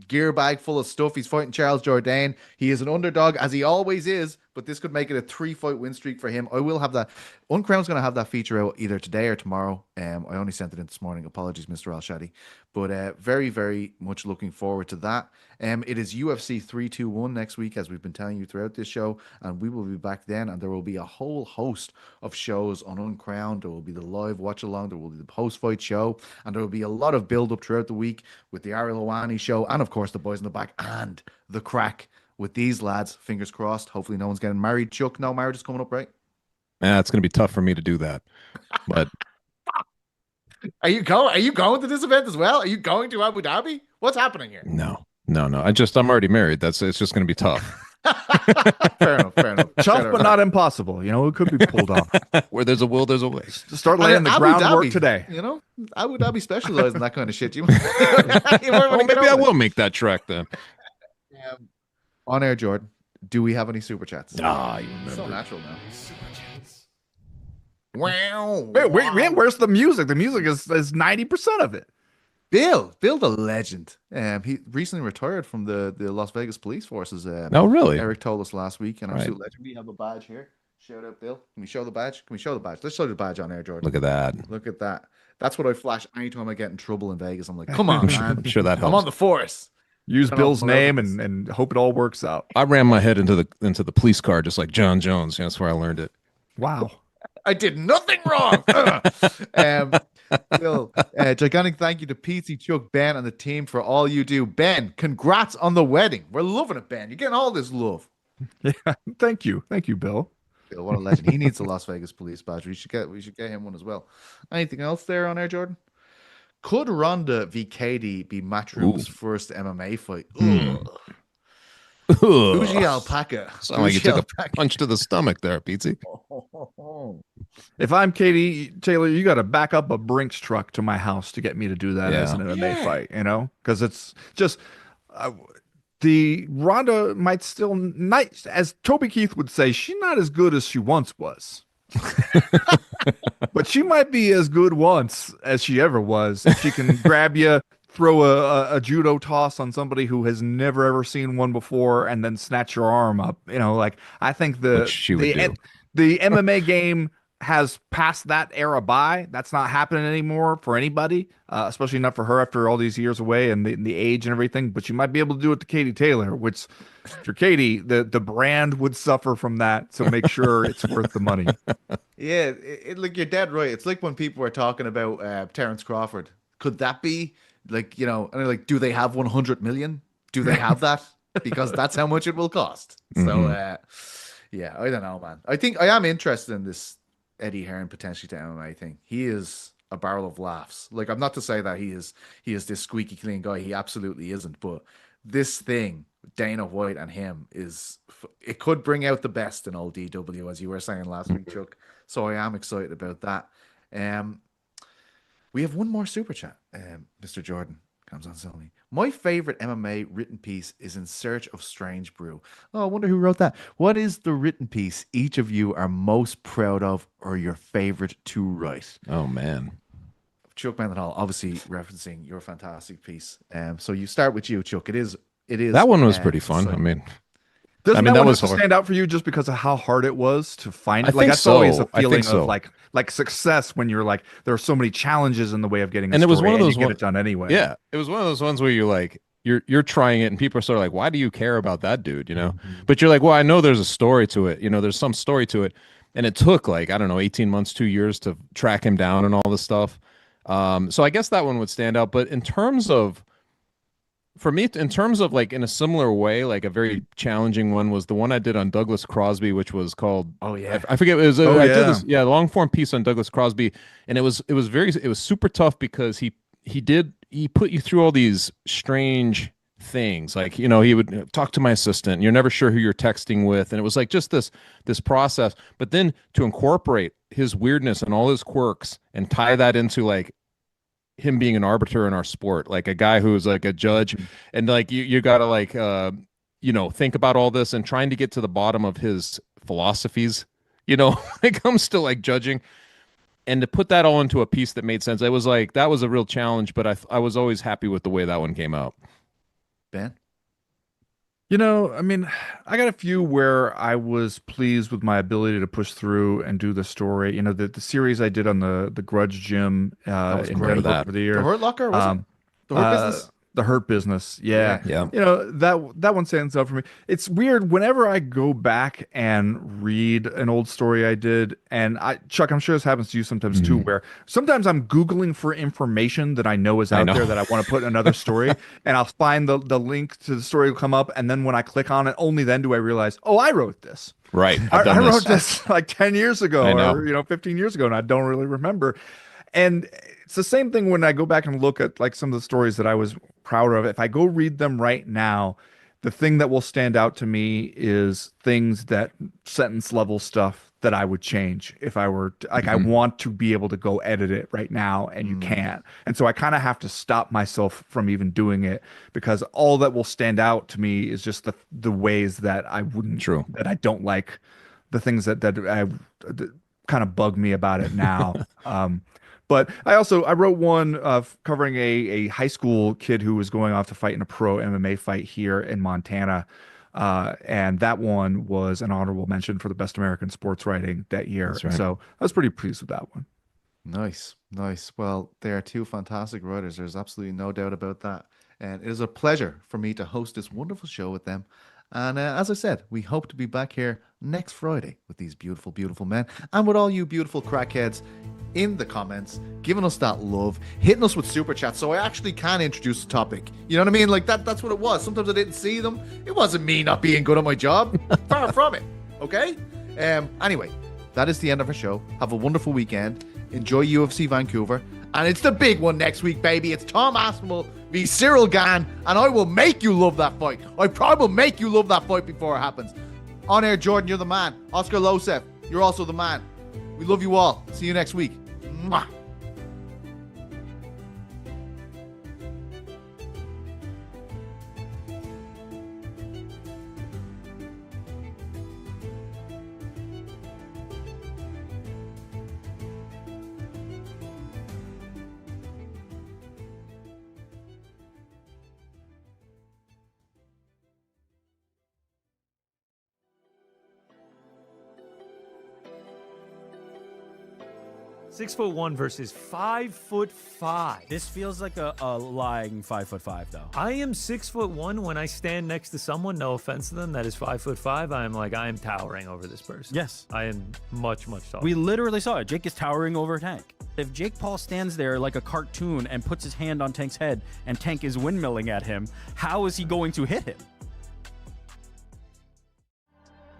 gear bag full of stuff. He's fighting Charles Jourdain. He is an underdog, as he always is, but this could make it a 3-fight win streak for him. I will have that. Uncrown's going to have that feature out either today or tomorrow. I only sent it in this morning. Apologies, Mr. Al-Shadi. But very, very much looking forward to that. It is UFC 321 next week, as we've been telling you throughout this show, and we will be back then, and there will be a whole host of shows on Uncrowned. There will be the live watch-along, there will be the post-fight show, and there will be a lot of build-up throughout the week with the Ariel Helwani show, and of course the boys in the back, and the Craic with these lads. Fingers crossed. Hopefully no one's getting married. Chuck, no marriage is coming up, right? Yeah, it's going to be tough for me to do that. But Are you going to this event as well? Are you going to Abu Dhabi? What's happening here? No. I'm already married. It's just going to be tough. Fair enough. Tough, but not impossible. It could be pulled off. Where there's a will, there's a way. Start laying the Abu groundwork Dhabi, today. Abu Dhabi specializes in that kind of shit. Maybe I will make that trek then. On air, Jordan. Do we have any super chats? You remember. So natural now. Wow. Wait, where's the music? The music is 90% of it. Bill the legend. He recently retired from the Las Vegas police forces. Oh, really? Eric told us last week, and Right. absolute legend. We have a badge here Shout out, Bill. Can we show the badge? Can we show the badge? Let's show the badge on air, Jordan. Look at that. Look at that. That's what I flash anytime I get in trouble in Vegas. I'm like, come on, man. I'm sure that helps. I'm on the force. Use I don't know, Bill's I'm all over name this. and hope it all works out. I ran my head into the police car just like John Jones. That's where I learned it. Wow. I did nothing wrong. Bill, gigantic thank you to Petesy, Chuck, Ben, and the team for all you do. Ben, congrats on the wedding. We're loving it, Ben. You're getting all this love. Yeah. Thank you, Bill. Bill, what a legend. He needs a Las Vegas police badge. We should get him one as well. Anything else there on air, Jordan? Could Ronda v Katie be Matchroom's first MMA fight? Bougie alpaca. Sound like you took a punch to the stomach there, Petesy. If I'm Katie Taylor, you got to back up a Brinks truck to my house to get me to do that as an MMA fight, because it's just the Ronda might still not, as Toby Keith would say, she's not as good as she once was. But she might be as good once as she ever was. If she can grab you, throw a judo toss on somebody who has never ever seen one before, and then snatch your arm up. I think the MMA game has passed that era by. That's not happening anymore for anybody, especially not for her after all these years away and the age and everything. But you might be able to do it to Katie Taylor, which for Katie, the brand would suffer from that. So make sure it's worth the money. Yeah, like you're dead right. It's like when people were talking about Terrence Crawford. Could that be and they're like, do they have 100 million? Do they have that? Because that's how much it will cost. So, yeah, I don't know, man. I think I am interested in this Eddie Hearn potentially to MMA thing. He is a barrel of laughs. Like, I'm not to say that he is this squeaky clean guy. He absolutely isn't. But this thing, Dana White and him, it could bring out the best in old DW, as you were saying last week, Chuck. So I am excited about that. We have one more super chat. Mr. Jordan comes on Sony. My favorite MMA written piece is In Search of Strange Brew. Oh, I wonder who wrote that. What is the written piece each of you are most proud of or your favorite to write? Oh, man. Chuck Mindenhall, obviously referencing your fantastic piece. So you start with you, Chuck. It is. That one was pretty fun. Doesn't that one was just stand out for you just because of how hard it was to find? I think that's so. always a feeling so. of like success when you're like, there are so many challenges in the way of getting a and story, it was one of those you get it done anyway. Yeah, it was one of those ones where you're like, you're trying it and people are sort of like, why do you care about that dude? But you're like, well, I know there's a story to it. There's some story to it. And it took 18 months, 2 years to track him down and all this stuff. So I guess that one would stand out. But for me, in terms of in a similar way, a very challenging one was the one I did on Douglas Crosby, which was called, I forget, it was I did this long form piece on Douglas Crosby, and it was super tough because he put you through all these strange things, he would talk to my assistant and you're never sure who you're texting with, and it was just this process, but then to incorporate his weirdness and all his quirks and tie that into him being an arbiter in our sport, like a guy who's a judge, and you gotta think about all this and trying to get to the bottom of his philosophies, when it comes to judging, and to put that all into a piece that made sense. It was that was a real challenge, but I was always happy with the way that one came out. Ben? I got a few where I was pleased with my ability to push through and do the story. The series I did on the Grudge Gym in Denver over the year. The Hurt Locker? Was it? The Hurt Business? The Hurt Business, yeah. That one stands out for me. It's weird whenever I go back and read an old story I did, and Chuck, I'm sure this happens to you sometimes too, where sometimes I'm Googling for information that I know is out there that I want to put in another story, and I'll find the link to the story will come up, and then when I click on it, only then do I realize, oh, I wrote this. Right. I wrote this 10 years ago or 15 years ago, and I don't really remember. And it's the same thing when I go back and look at some of the stories that I was proud of. If I go read them right now, the thing that will stand out to me is things that sentence level stuff that I would change if I were to, I want to be able to go edit it right now, and you can't. And so I kind of have to stop myself from even doing it, because all that will stand out to me is just the ways that I wouldn't, that I don't like, the things that kind of bug me about it now. But I wrote one covering a high school kid who was going off to fight in a pro MMA fight here in Montana. And that one was an honorable mention for the best American sports writing that year. That's right. So I was pretty pleased with that one. Nice, nice. Well, they are two fantastic writers. There's absolutely no doubt about that. And it is a pleasure for me to host this wonderful show with them. And as I said, we hope to be back here next Friday with these beautiful, beautiful men and with all you beautiful crackheads in the comments, giving us that love, hitting us with super chats so I actually can introduce the topic. You know what I mean? Like that's what it was. Sometimes I didn't see them. It wasn't me not being good at my job. Far from it. Okay? Anyway, that is the end of our show. Have a wonderful weekend. Enjoy UFC Vancouver. And it's the big one next week, baby. It's Tom Aspinall v. Cyril Gane. And I will make you love that fight. I probably will make you love that fight before it happens. On air, Jordan, you're the man. Oscar Losef, you're also the man. We love you all. See you next week. Mwah. ...6'1" versus 5'5". This feels like a lying 5'5" though. I am 6'1" when I stand next to someone, no offense to them, that is 5'5". I am towering over this person. Yes. I am much, much taller. We literally saw it. Jake is towering over Tank. If Jake Paul stands there like a cartoon and puts his hand on Tank's head and Tank is windmilling at him, how is he going to hit him?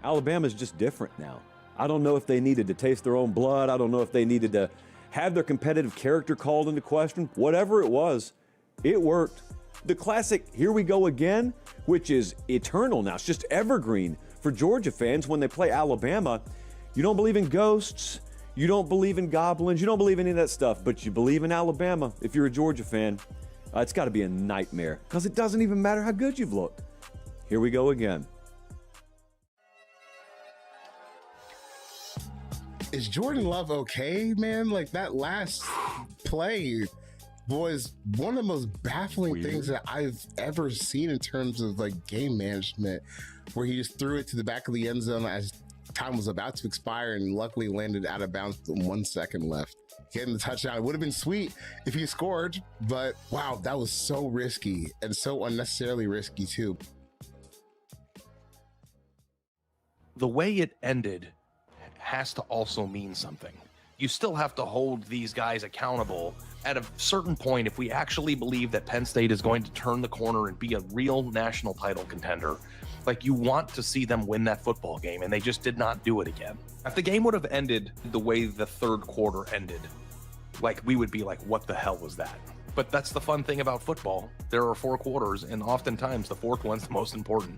Alabama's just different now. I don't know if they needed to taste their own blood. I don't know if they needed to have their competitive character called into question. Whatever it was, it worked. The classic "Here we go again," which is eternal now. It's just evergreen for Georgia fans when they play Alabama. You don't believe in ghosts. You don't believe in goblins. You don't believe in any of that stuff, but you believe in Alabama if you're a Georgia fan. It's got to be a nightmare because it doesn't even matter how good you've looked. Here we go again. Is Jordan Love okay, man? Like that last play was one of the most baffling things that I've ever seen in terms of like game management, where he just threw it to the back of the end zone as time was about to expire and luckily landed out of bounds with 1 second left. Getting the touchdown, it would have been sweet if he scored, but wow, that was so risky and so unnecessarily risky too. The way it ended has to also mean something. You still have to hold these guys accountable. At a certain point, if we actually believe that Penn State is going to turn the corner and be a real national title contender, like you want to see them win that football game, and they just did not do it again. If the game would have ended the way the third quarter ended, like we would be like, what the hell was that? But that's the fun thing about football. There are 4 quarters, and oftentimes the fourth one's the most important.